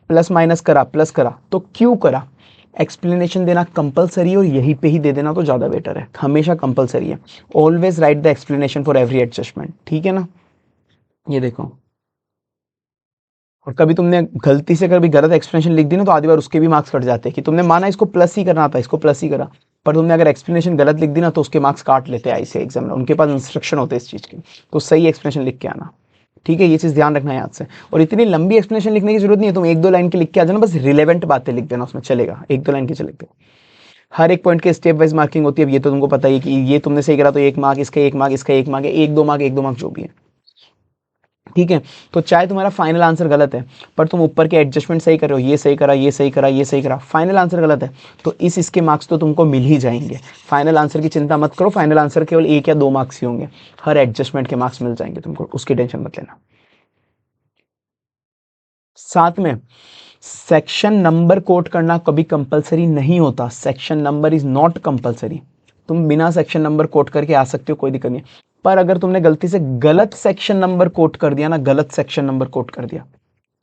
प्लस माइनस करा, प्लस करा तो क्यों करा, एक्सप्लेनेशन देना कंपलसरी है, और यहीं पे ही दे देना तो ज़्यादा बेटर है, हमेशा कंपलसरी है। Always right the explanation for every adjustment, ठीक है ना। ये देखो, और कभी तुमने गलती से कभी गलत एक्सप्लेनेशन लिख दी ना, तो आधी बार उसके भी मार्क्स कट जाते हैं कि तुमने माना इसको प्लस ही करना था, इसको प्लस ही करा, पर तुमने अगर एक्सप्लेनेशन गलत लिख दी ना तो उसके मार्क्स काट लेते हैं ऐसे एग्जाम में, उनके पास इंस्ट्रक्शन होते हैं इस चीज़ की, तो सही एक्सप्लेनेशन लिख के आना। ठीक है, ये चीज़ ध्यान रखना है याद से। और इतनी लंबी एक्सप्लेनेशन लिखने की जरूरत नहीं है, तुम 1-2 लाइन की लिख के आ जाना, बस रिलेवेंट बातें लिख देना उसमें, चलेगा, 1-2 लाइन की चलेगी। हर एक पॉइंट के स्टेप वाइज मार्किंग होती है। अब ये तो तुमको पता ही है कि ये तुमने सही करा तो 1 मार्क, इसका 1 मार्क, इसका 1 मार्क है, 1-2 मार्क, 1-2 मार्क जो भी है। ठीक है, तो चाहे तुम्हारा फाइनल आंसर गलत है पर तुम ऊपर के एडजस्टमेंट सही कर रहे हो, ये सही करा, ये सही करा, ये सही करा, फाइनल आंसर गलत है तो इसके मार्क्स तो तुमको मिल ही जाएंगे। फाइनल आंसर की चिंता मत करो, फाइनल आंसर केवल 1 या 2 मार्क्स ही होंगे, हर एडजस्टमेंट के मार्क्स मिल जाएंगे तुमको, उसकी टेंशन मत लेना। साथ में सेक्शन नंबर कोट करना कभी कंपलसरी नहीं होता, section number is not compulsory. तुम बिना सेक्शन नंबर कोट करके आ सकते हो, कोई दिक्कत नहीं। पर अगर तुमने गलती से गलत सेक्शन नंबर कोट कर दिया ना, गलत सेक्शन नंबर कोट कर दिया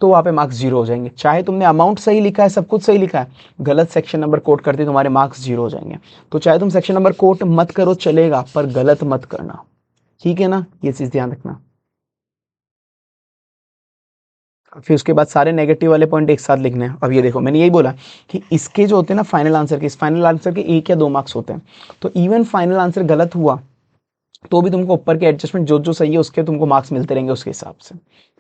तो वहां पे मार्क्स 0 हो जाएंगे। चाहे तुमने अमाउंट सही लिखा है, सब कुछ सही लिखा है, गलत सेक्शन नंबर कोट करते तुम्हारे मार्क्स 0 हो जाएंगे। तो चाहे तुम सेक्शन नंबर कोट मत करो चलेगा, पर गलत मत करना। ठीक है ना, ये चीज ध्यान रखना। फिर उसके बाद सारे नेगेटिव वाले पॉइंट एक साथ लिखने हैं। अब ये देखो, मैंने यही बोला कि इसके जो होते हैं ना फाइनल आंसर के, इस फाइनल आंसर के 1 या 2 मार्क्स होते हैं। तो इवन फाइनल आंसर गलत हुआ तो भी तुमको ऊपर के एडजस्टमेंट जो जो सही है उसके तुमको मार्क्स मिलते रहेंगे उसके हिसाब से।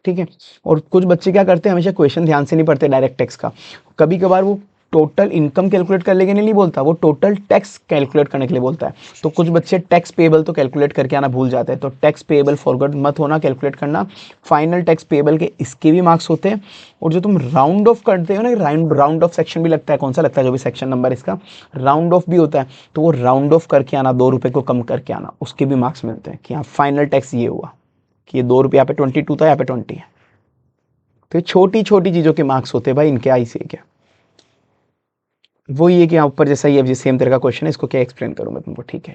ठीक है, और कुछ बच्चे क्या करते हैं, हमेशा क्वेश्चन ध्यान से नहीं पढ़ते डायरेक्ट टैक्स का, कभी कभार वो टोटल इनकम कैलकुलेट करने के लिए नहीं बोलता, वो टोटल टैक्स कैलकुलेट करने के लिए बोलता है। तो कुछ बच्चे टैक्स पेबल तो कैलकुलेट करके आना भूल जाते हैं, तो टैक्स पेबल फॉरगॉट मत होना, कैलकुलेट करना। फाइनल टैक्स पेबल के इसके भी मार्क्स होते हैं। और जो तुम राउंड ऑफ करते हो ना, राउंड ऑफ सेक्शन भी लगता है, कौन सा लगता है, जो भी सेक्शन नंबर इसका राउंड ऑफ भी होता है, तो वो राउंड ऑफ करके आना, 2 रुपये को कम करके आना, उसके भी मार्क्स मिलते हैं कि हाँ फाइनल टैक्स ये हुआ कि ये 2 रुपये, यहाँ पे 22 था, यहाँ पे 20 है। तो ये छोटी छोटी चीज़ों के मार्क्स होते हैं भाई इनके, आई से क्या वो ये कि यहाँ ऊपर जैसा ये सेम तरह का क्वेश्चन है, इसको क्या एक्सप्लेन करूँ मैं तुमको। ठीक है,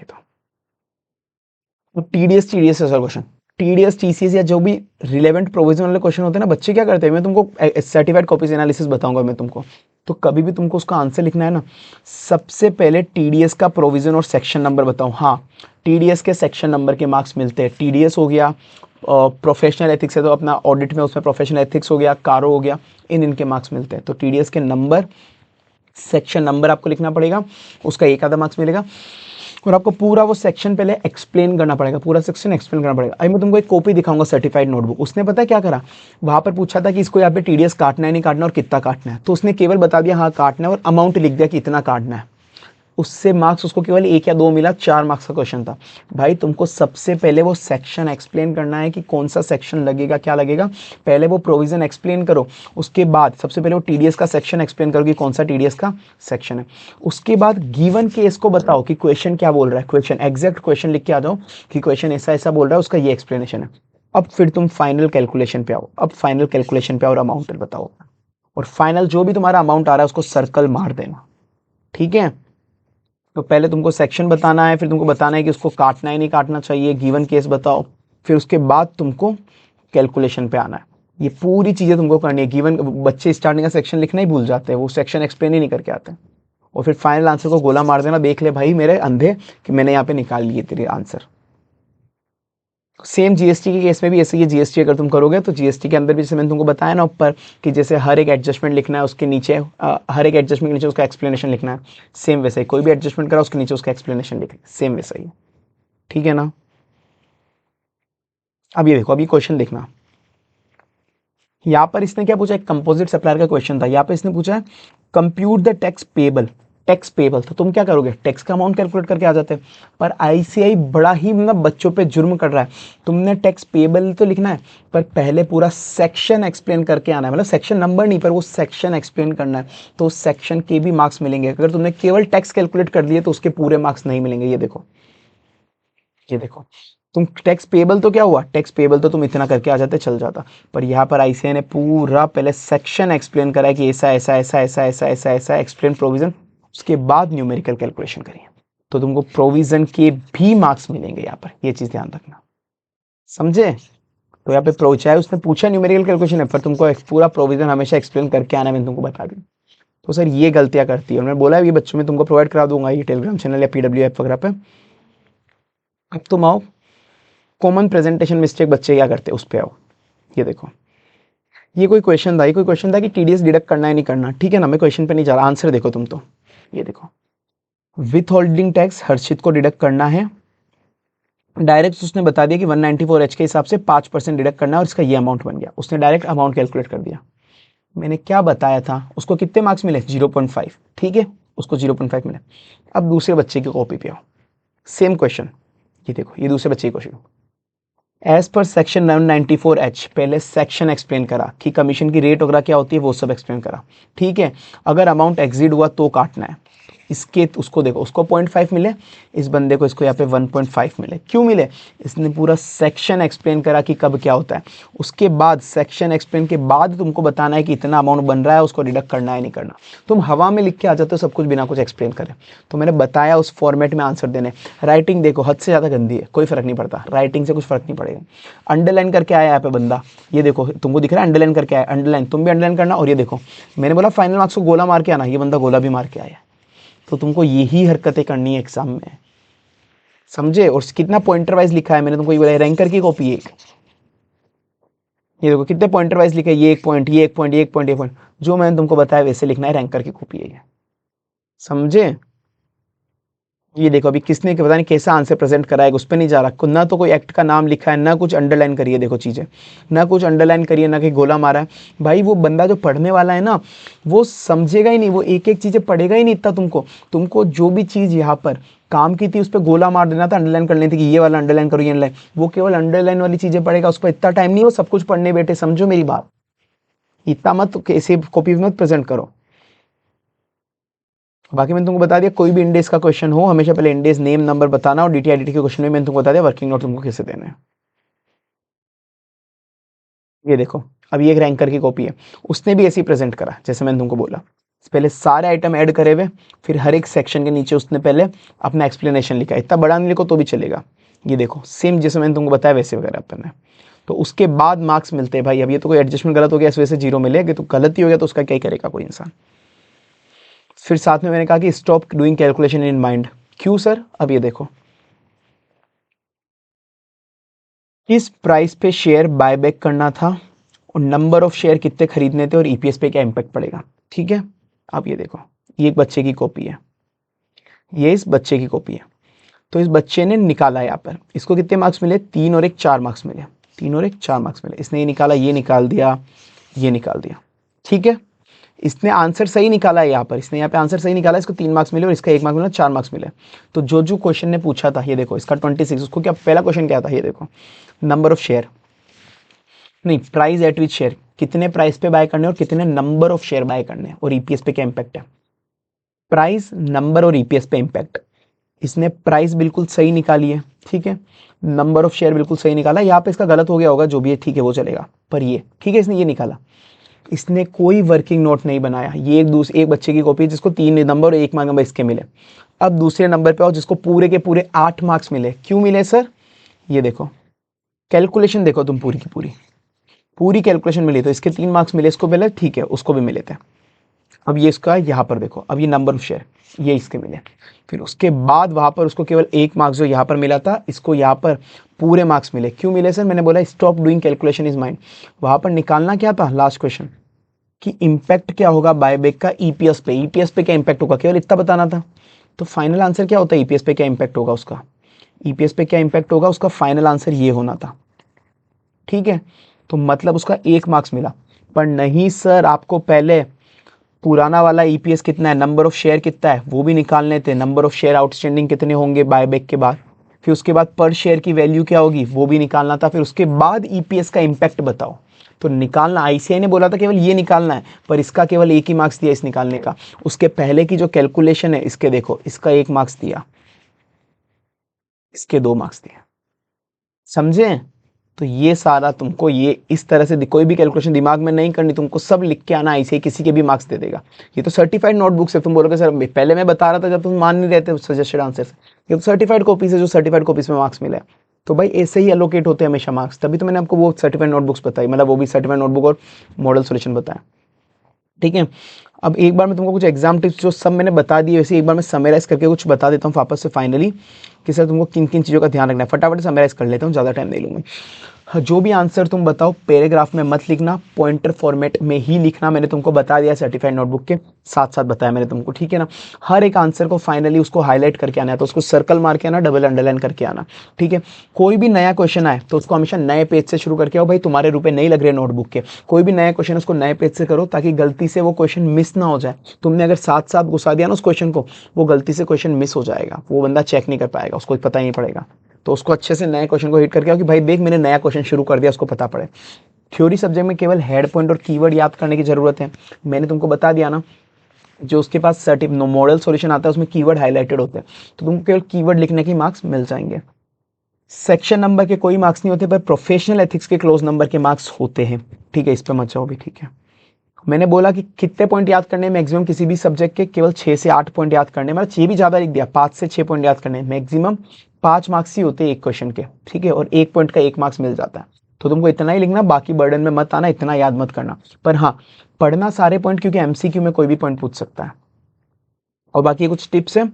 तो टीडीएस टीडीएस है सर क्वेश्चन, टीडीएस टीसीएस या जो भी रिलेवेंट प्रोविजन वाले क्वेश्चन होते हैं ना, बच्चे क्या करते हैं, मैं तुमको सर्टिफाइड कॉपीज एनालिसिस बताऊंगा मैं तुमको। तो कभी भी तुमको उसका आंसर लिखना है ना, सबसे पहले टीडीएस का प्रोविजन और सेक्शन नंबर बताओ। हाँ, टीडीएस के सेक्शन नंबर के मार्क्स मिलते हैं। टीडीएस हो गया, प्रोफेशनल एथिक्स है तो अपना ऑडिट में उसमें प्रोफेशनल एथिक्स हो गया, कारो हो गया, इनके मार्क्स मिलते हैं। तो टीडीएस के नंबर, सेक्शन नंबर आपको लिखना पड़ेगा, उसका 1 आधा मार्क्स मिलेगा। और आपको पूरा वो सेक्शन पहले एक्सप्लेन करना पड़ेगा, पूरा सेक्शन एक्सप्लेन करना पड़ेगा। अभी मैं तुमको एक कॉपी दिखाऊंगा सर्टिफाइड नोटबुक, उसने पता है क्या करा, वहां पर पूछा था कि इसको यहाँ पे टीडीएस काटना है नहीं काटना और कितना काटना है, तो उसने केवल बता दिया हाँ काटना है और अमाउंट लिख दिया कि इतना काटना है। उससे मार्क्स उसको केवल 1 या 2 मिला, 4 मार्क्स का क्वेश्चन था। भाई तुमको सबसे पहले वो सेक्शन एक्सप्लेन करना है कि कौन सा सेक्शन लगेगा, क्या लगेगा, पहले वो प्रोविजन एक्सप्लेन करो, उसके बाद सबसे पहले वो टीडीएस का सेक्शन एक्सप्लेन करो कि कौन सा टीडीएस का सेक्शन है। उसके बाद गिवन केस को बताओ कि क्वेश्चन क्या बोल रहा है, क्वेश्चन एग्जैक्ट क्वेश्चन लिख के आ जाओ कि क्वेश्चन ऐसा ऐसा बोल रहा है, उसका ये एक्सप्लेनेशन है। अब फिर तुम फाइनल कैलकुलेशन पे आओ, अब फाइनल कैलकुलेशन पे आओ और अमाउंट बताओ, और फाइनल जो भी तुम्हारा अमाउंट आ रहा है उसको सर्कल मार देना। ठीक है, तो पहले तुमको सेक्शन बताना है, फिर तुमको बताना है कि उसको काटना है नहीं काटना चाहिए, गिवन केस बताओ, फिर उसके बाद तुमको कैलकुलेशन पे आना है। ये पूरी चीज़ें तुमको करनी है। गिवन, बच्चे स्टार्टिंग का सेक्शन लिखना ही भूल जाते हैं, वो सेक्शन एक्सप्लेन ही नहीं करके आते हैं। और फिर फाइनल आंसर को गोला मार देना, देख ले भाई मेरे अंधे कि मैंने यहाँ पे निकाल लिए तेरे आंसर। सेम जीएसटी के केस में भी ऐसे ही, जीएसटी अगर तुम करोगे तो जीएसटी के अंदर भी जैसे मैंने तुमको बताया ना ऊपर कि जैसे हर एक एडजस्टमेंट लिखना है, उसके नीचे हर एक एडजस्टमेंट के नीचे उसका एक्सप्लेनेशन लिखना है, सेम वैसा ही कोई भी एडजस्टमेंट करा उसके नीचे उसका एक्सप्लेनेशन लिखना है, सेम वैसा ही। ठीक है ना, अब ये देखो, अभी क्वेश्चन देखना, यहाँ पर इसने क्या पूछा, एक कंपोजिट सप्लायर का क्वेश्चन था। यहाँ पे इसने पूछा है compute the tax payable, tax payable, तो तुम क्या करोगे, टैक्स का अमाउंट कैलकुलेट करके आ जाते हैं। पर आईसीआई बड़ा ही मतलब बच्चों पे जुर्म कर रहा है, तुमने टैक्स पेबल तो लिखना है पर पहले पूरा सेक्शन एक्सप्लेन करके आना है, मतलब सेक्शन नंबर नहीं पर वो सेक्शन एक्सप्लेन करना है, तो उस सेक्शन के भी मार्क्स मिलेंगे। अगर तुमने केवल टैक्स कैलकुलेट कर दिए तो उसके पूरे मार्क्स नहीं मिलेंगे। ये देखो, ये देखो, तुम टैक्स पेबल तो क्या हुआ, टैक्स पेबल तो तुम इतना करके आ जाते, चल जाता, पर यहाँ पर आईसीआई ने पूरा पहले सेक्शन एक्सप्लेन करा है कि ऐसा ऐसा ऐसा ऐसा ऐसा ऐसा ऐसा एक्सप्लेन प्रोविजन, उसके बाद न्यूमेरिकल कैलकुलेशन करिए, तो तुमको प्रोविजन के भी मार्क्स मिलेंगे यहाँ पर, ये चीज ध्यान रखना, समझे। तो यहाँ पे चाहे उसने पूछा न्यूमेरिकल कैलकुलेशन है पर तुमको पूरा प्रोविजन हमेशा एक्सप्लेन करके आना, मैंने तुमको बता दी। तो सर ये गलतियां करती है, और मैं बोला है ये बच्चों में तुमको प्रोवाइड करा दूंगा ये टेलीग्राम चैनल या पीडब्ल्यू ऐप वगैरह पे। अब तुम आओ कॉमन प्रेजेंटेशन मिस्टेक बच्चे क्या करते हैं उस पे आओ। ये देखो, ये कोई क्वेश्चन था, ये कोई क्वेश्चन था कि टीडीएस डिडक्ट करना है नहीं करना। ठीक है ना, मैं क्वेश्चन पे नहीं जा रहा, आंसर देखो तुम तो। ये देखो, विथ होल्डिंग टैक्स हर्षित को डिडक्ट करना है। डायरेक्ट उसने बता दिया कि 194H के हिसाब से 5% डिडक्ट करना है और इसका ये अमाउंट बन गया। उसने डायरेक्ट अमाउंट कैलकुलेट कर दिया। मैंने क्या बताया था, उसको कितने मार्क्स मिले, 0.5। ठीक है, उसको 0.5 मिले। अब दूसरे बच्चे की कॉपी पे आओ, सेम क्वेश्चन, ये देखो, ये दूसरे बच्चे की question. As per section 194H, पहले सेक्शन एक्सप्लेन करा कि कमीशन की रेट वगैरह क्या होती है, वो सब एक्सप्लेन करा। ठीक है, अगर अमाउंट एक्सीड हुआ तो काटना है। इसके उसको देखो, उसको 0.5 मिले, इस बंदे को, इसको यहाँ पे 1.5 मिले। क्यों मिले, इसने पूरा सेक्शन एक्सप्लेन करा कि कब क्या होता है। उसके बाद सेक्शन एक्सप्लेन के बाद तुमको बताना है कि इतना अमाउंट बन रहा है, उसको डिडक्ट करना है नहीं करना। तुम हवा में लिख के आ जाते हो सब कुछ बिना कुछ एक्सप्लेन करे। तो मैंने बताया उस फॉर्मेट में आंसर देने। राइटिंग देखो हद से ज़्यादा गंदी है, कोई फर्क नहीं पड़ता, राइटिंग से कुछ फर्क नहीं पड़ेगा। अंडरलाइन करके आया यहाँ पे बंदा, ये देखो तुमको दिख रहा है अंडरलाइन करके आया, अंडरलाइन तुम भी अंडरलाइन करना। और ये देखो मैंने बोला फाइनल मार्क्स को गोला मार के आना, ये बंदा गोला भी मार के आया। तो तुमको यही हरकतें करनी है एग्जाम में, समझे। और कितना पॉइंटर वाइज लिखा है मैंने तुमको, ये बोला रैंकर की कॉपी एक, ये देखो कितने पॉइंटर वाइज लिखा है, ये 1 पॉइंट, ये 1 पॉइंट, ये 1 पॉइंट, ये पॉइंट, जो मैंने तुमको बताया वैसे लिखना है, रैंकर की कॉपी है, समझे। ये देखो अभी किसने पता नहीं कैसा आंसर प्रेजेंट कराएगा, उस पर नहीं जा रहा, ना तो कोई एक्ट का नाम लिखा है, ना कुछ अंडरलाइन करिए, देखो चीज़ें, ना कुछ अंडरलाइन करिए, ना कहीं गोला मारा है। भाई वो बंदा जो पढ़ने वाला है ना, वो समझेगा ही नहीं, वो एक एक चीज़ें पढ़ेगा ही नहीं इतना। तुमको जो भी चीज़ यहाँ पर काम की थी उस पर गोला मार देना था, अंडरलाइन कर लेनी थी कि ये वाला अंडरलाइन करो, ये अंडरलाइन, वो केवल अंडरलाइन वाली चीज़ें पढ़ेगा, उस पर इतना टाइम नहीं, वो सब कुछ पढ़ने बैठे, समझो मेरी बात। इतना मत कैसे कॉपी मत प्रेजेंट करो। बाकी मैंने तुमको बता दिया, कोई भी इंडेज का क्वेश्चन हो हमेशा पहले इंडेज नेम नंबर बताना, और डीटीआईडी के क्वेश्चन में मैंने तुमको बता दिया वर्किंग नोट तुमको कैसे देना है। ये देखो अब ये एक रैंकर की कॉपी है, उसने भी ऐसे ही प्रेजेंट करा जैसे मैंने तुमको बोला। पहले सारे आइटम ऐड करे हुए, फिर हर एक सेक्शन के नीचे उसने पहले अपना एक्सप्लेनेशन लिखा, इतना बड़ा नहीं लिखो तो भी चलेगा। ये देखो सेम जैसे मैंने तुमको बताया वैसे वगैरह अपन ने। तो उसके बाद मार्क्स मिलते हैं भाई। अब ये तो कोई एडजस्टमेंट गलत हो गया इस वजह से 0 मिलेगा, तो गलती हो गया तो उसका क्या करेगा कोई इंसान। फिर साथ में मैंने कहा कि stop doing calculation in mind. क्यों सर, अब ये देखो किस प्राइस पे शेयर बायबैक करना था और नंबर ऑफ शेयर कितने खरीदने थे और ईपीएस पे क्या इंपैक्ट पड़ेगा। ठीक है, अब ये देखो ये एक बच्चे की कॉपी है, ये इस बच्चे की कॉपी है। तो इस बच्चे ने निकाला यहाँ पर, इसको कितने मार्क्स मिले, 3 और 1 4 मार्क्स मिले, 3 और 1 4 मार्क्स मिले। इसने ये निकाला, ये निकाल दिया, ये निकाल दिया। ठीक है, इसने आंसर सही निकाला है यहाँ पर, इसने यहाँ पे आंसर सही निकाला, इसको 3 मार्क्स मिले और इसका 1 मार्क्स मिला, 4 मार्क्स मिले। तो जो जो क्वेश्चन ने पूछा था, ये देखो इसका 26, उसको क्या पहला क्वेश्चन क्या था, ये देखो नंबर ऑफ शेयर, नहीं प्राइस एट विच शेयर, कितने प्राइस पे बाय करने और कितने नंबर ऑफ शेयर बाय करने और ईपीएस पे क्या इंपैक्ट है। प्राइस, नंबर और ईपीएस पे इंपैक्ट। इसने प्राइस बिल्कुल सही निकाली है, ठीक है, नंबर ऑफ शेयर बिल्कुल सही निकाला। यहाँ पे इसका गलत हो गया होगा जो भी है, ठीक है वो चलेगा, पर ये ठीक है, इसने ये निकाला। इसने कोई वर्किंग नोट नहीं बनाया। ये एक बच्चे की कॉपी है जिसको 3 नंबर और 1 नंबर इसके मिले। अब दूसरे नंबर पे आओ जिसको पूरे के पूरे 8 मार्क्स मिले। क्यों मिले सर, ये देखो कैलकुलेशन देखो तुम, पूरी की पूरी कैलकुलेशन मिली, तो इसके 3 मार्क्स मिले, इसको मिले, ठीक है उसको भी मिले थे। अब ये इसका यहाँ पर देखो, अब ये नंबर ऑफ शेयर ये इसके मिले। फिर उसके बाद वहाँ पर उसको केवल 1 मार्क्स जो यहाँ पर मिला था, इसको यहाँ पर पूरे मार्क्स मिले। क्यों मिले सर, मैंने बोला stop doing calculation is mind. वहाँ पर निकालना क्या था लास्ट क्वेश्चन, कि इम्पैक्ट क्या होगा बायबैक का ईपीएस पे, ईपीएस पे क्या इम्पैक्ट होगा, केवल इतना बताना था। तो फाइनल आंसर क्या होता है, ईपीएस पे क्या इम्पैक्ट होगा उसका, ईपीएस पे क्या इम्पैक्ट होगा उसका, फाइनल आंसर ये होना था। ठीक है, तो मतलब उसका 1 मार्क्स मिला। पर नहीं सर, आपको पहले पुराना वाला ईपीएस कितना है, नंबर ऑफ शेयर कितना है वो भी निकालने थे, नंबर ऑफ शेयर आउटस्टैंडिंग कितने होंगे बायबैक के बाद, फिर उसके बाद पर शेयर की वैल्यू क्या होगी वो भी निकालना था, फिर उसके बाद ईपीएस का इम्पैक्ट बताओ। तो निकालना, आईसीआई ने बोला था केवल ये निकालना है, पर इसका केवल 1 ही मार्क्स दिया इस निकालने का। उसके पहले की जो कैलकुलेशन है इसके देखो, इसका 1 मार्क्स दिया, इसके 2 मार्क्स दिया, समझे। तो ये सारा तुमको ये इस तरह से कोई भी कैलकुलेशन दिमाग में नहीं करनी, तुमको सब लिख के आना, ऐसे किसी के भी मार्क्स दे देगा। ये तो सर्टिफाइड नोटबुक से, तुम बोलोगे सर पहले मैं बता रहा था जब तुम मान नहीं रहते सजेस्टेड आंसर से, ये तो सर्टिफाइड कॉपी से, जो सर्टिफाइड कॉपीज में मार्क्स मिले। तो भाई ऐसे ही एलोकेट होते हैं हमेशा मार्क्स, तभी तो मैंने आपको वो सर्टिफाइड नोटबुक्स बताई, मतलब वो भी सर्टिफाइड नोटबुक और मॉडल सोल्यूशन बताया। ठीक है, अब एक बार मैं तुमको कुछ एग्जाम टिप्स जो सब मैंने बता दिए, वैसे एक बार मैं समराइज करके कुछ बता देता हूँ वापस से फाइनली, कि सर तुमको किन किन चीज़ों का ध्यान रखना है। फटाफट समराइज कर लेता हूँ, ज़्यादा टाइम नहीं लूँगा। जो भी आंसर तुम बताओ पैराग्राफ में मत लिखना, पॉइंटर फॉर्मेट में ही लिखना। मैंने तुमको बता दिया सर्टिफाइड नोटबुक के साथ साथ बताया मैंने तुमको, ठीक है ना। हर एक आंसर को फाइनली उसको हाईलाइट करके आना है, तो उसको सर्कल मार के आना, डबल अंडरलाइन करके आना, ठीक है। कोई भी नया क्वेश्चन आए तो उसको हमेशा नए पेज से शुरू करके आओ। भाई तुम्हारे रुपए नहीं लग रहे नोटबुक के, कोई भी नया क्वेश्चन उसको नए पेज से करो ताकि गलती से वो क्वेश्चन मिस ना हो जाए। तुमने अगर साथ साथ घुसा दिया ना उस क्वेश्चन को, वो गलती से क्वेश्चन मिस हो जाएगा, वो बंदा चेक नहीं कर पाएगा, उसको पता ही नहीं पड़ेगा। तो उसको अच्छे से नए क्वेश्चन को हिट करके आओ कि भाई देख मैंने नया क्वेश्चन शुरू कर दिया, उसको पता पड़े। थ्योरी सब्जेक्ट में केवल हेड पॉइंट और कीवर्ड याद करने की जरूरत है। मैंने तुमको बता दिया ना, जो उसके पास मॉडल सॉल्यूशन आता है उसमें कीवर्ड हाईलाइटेड होते हैं, तो तुमको केवल कीवर्ड लिखने के मार्क्स मिल जाएंगे। सेक्शन नंबर के कोई मार्क्स नहीं होते, पर प्रोफेशनल एथिक्स के क्लोज नंबर के मार्क्स होते हैं, ठीक है। इस पर मत जाओ भी, ठीक है। मैंने बोला कि कितने पॉइंट याद करने, मैक्सिमम किसी भी सब्जेक्ट के केवल 6 से 8 पॉइंट याद करने, मतलब 6 भी ज़्यादा लिख दिया, 5 से 6 पॉइंट याद करने, मैक्सिमम 5 मार्क्स ही होते हैं एक क्वेश्चन के, ठीक है। और 1 पॉइंट का 1 मार्क्स मिल जाता है, तो तुमको इतना ही लिखना, बाकी बर्डन में मत आना, इतना याद मत करना। पर हाँ, पढ़ना सारे पॉइंट, क्योंकि एमसीक्यू में कोई भी पॉइंट पूछ सकता है। और बाकी कुछ टिप्स है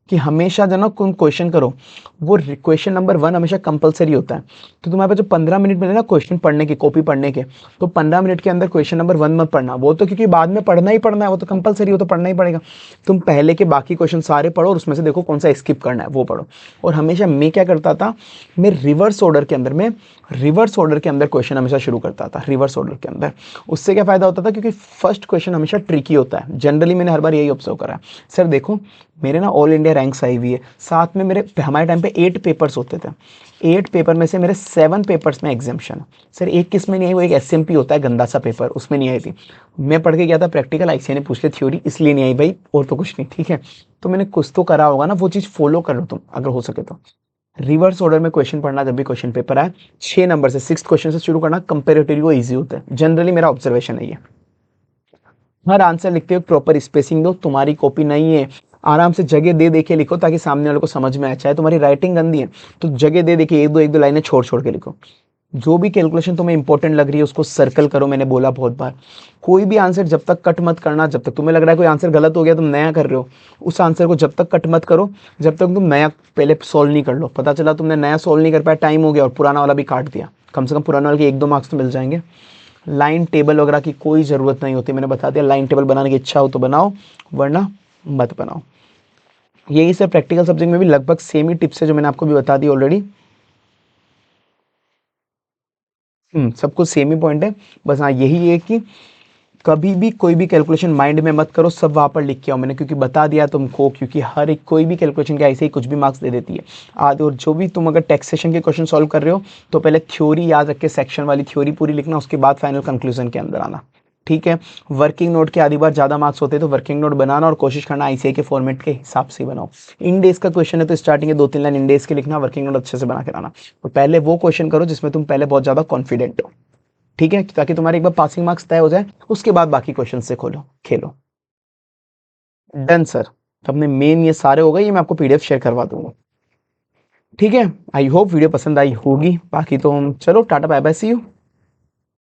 कि हमेशा जो ना क्वेश्चन करो, वो क्वेश्चन नंबर 1 हमेशा कंपलसरी होता है। तो तुम्हारे पास जो 15 मिनट मिले ना क्वेश्चन पढ़ने के, कॉपी पढ़ने के, तो 15 मिनट के अंदर क्वेश्चन नंबर 1 मत पढ़ना, वो तो क्योंकि बाद में पढ़ना ही पढ़ना है, वो तो कंपलसरी, वो तो पढ़ना ही पड़ेगा। तुम पहले के बाकी क्वेश्चन सारे पढ़ो और उसमें से देखो कौन सा स्किप करना है वो पढ़ो। और हमेशा मैं क्या करता था, मैं रिवर्स ऑर्डर के अंदर क्वेश्चन हमेशा शुरू करता था, रिवर्स ऑर्डर के अंदर। उससे क्या फायदा होता था, क्योंकि फर्स्ट क्वेश्चन हमेशा ट्रिकी होता है, जनरली मैंने हर बार यही ऑब्जर्व करा है। सर देखो मेरे ना ऑल इंडिया रैंक्स आई हुई है, साथ में मेरे हमारे टाइम पे 8 पेपर्स होते थे, 8 पेपर में से मेरे 7 पेपर्स में एग्जाम्शन है। सर एक किस में नहीं आई, वो एक एसएमपी होता है गंदा सा पेपर, उसमें नहीं आई थी। मैं पढ़ के गया था प्रैक्टिकल, आईसीए ने पूछ लिया थ्योरी, इसलिए नहीं आई भाई, और तो कुछ नहीं, ठीक है। तो मैंने कुछ तो करा होगा ना, वो चीज़ फॉलो कर लो तुम अगर हो सके तो। रिवर्स ऑर्डर में क्वेश्चन पढ़ना, जब भी क्वेश्चन पेपर आए 6 नंबर से 6 क्वेश्चन से शुरू करना, कंपेरेटिवली वो ईजी होता है, जनरली मेरा ऑब्जर्वेशन है ये। हर आंसर लिखते हुए प्रॉपर स्पेसिंग दो, तुम्हारी कॉपी नहीं है, आराम से जगह दे के लिखो ताकि सामने वाले को समझ में आए। चाहे तुम्हारी राइटिंग गंदी है तो जगह दे के एक दो लाइनें छोड़ छोड़ के लिखो। जो भी कैलकुलेशन तुम्हें इंपॉर्टेंट लग रही है उसको सर्कल करो, मैंने बोला बहुत बार। कोई भी आंसर जब तक कट मत करना, जब तक तुम्हें लग रहा है कोई आंसर गलत हो गया, तुम नया कर रहे हो, उस आंसर को जब तक कट मत करो जब तक तुम नया पहले सॉल्व नहीं कर लो। पता चला तुमने नया सॉल्व नहीं कर पाया, टाइम हो गया और पुराना वाला भी काट दिया, कम से कम पुराना वाले के 1-2 मार्क्स तो मिल जाएंगे। लाइन टेबल वगैरह की कोई ज़रूरत नहीं होती, मैंने बता दिया। लाइन टेबल बनाने की इच्छा हो तो बनाओ, वरना मत बनाओ। यही सब प्रैक्टिकल सब्जेक्ट में भी लगभग सेम ही टिप्स है जो मैंने आपको भी बता दी ऑलरेडी। सब कुछ सेम ही पॉइंट है, बस हाँ यही है कि कभी भी कोई भी कैलकुलेशन माइंड में मत करो, सब वहाँ पर लिख के आओ। मैंने क्योंकि बता दिया तुमको, क्योंकि हर एक कोई भी कैलकुलेशन के ऐसे ही कुछ भी मार्क्स दे देती है आदि। और जो भी तुम अगर टैक्सेशन के क्वेश्चन सॉल्व कर रहे हो तो पहले थ्योरी याद रख के सेक्शन वाली थ्योरी पूरी लिखना, उसके बाद फाइनल कंक्लूजन के अंदर आना, ठीक है। वर्किंग नोट के आधी बार ज़्यादा मार्क्स होते हैं, तो वर्किंग नोट बनाना और कोशिश करना आईसीआई के फॉर्मेट के हिसाब से बनाओ। इंडेज का क्वेश्चन है तो स्टार्टिंग के 2-3 लाइन इंडेज के लिखना, वर्किंग नोट अच्छे से बना के लाना। और पहले वो क्वेश्चन करो जिसमें तुम पहले बहुत ज़्यादा कॉन्फिडेंट हो, ठीक है, ताकि तुम्हारे एक बार पासिंग मार्क्स तय हो जाए, उसके बाद बाकी क्वेश्चन से खेलो। डन सर, तो अपने मेन ये सारे हो गए, ये मैं आपको पीडीएफ शेयर करवा दूंगा, ठीक है। आई होप वीडियो पसंद आई होगी, बाकी तो हम चलो tata bye bye, see you.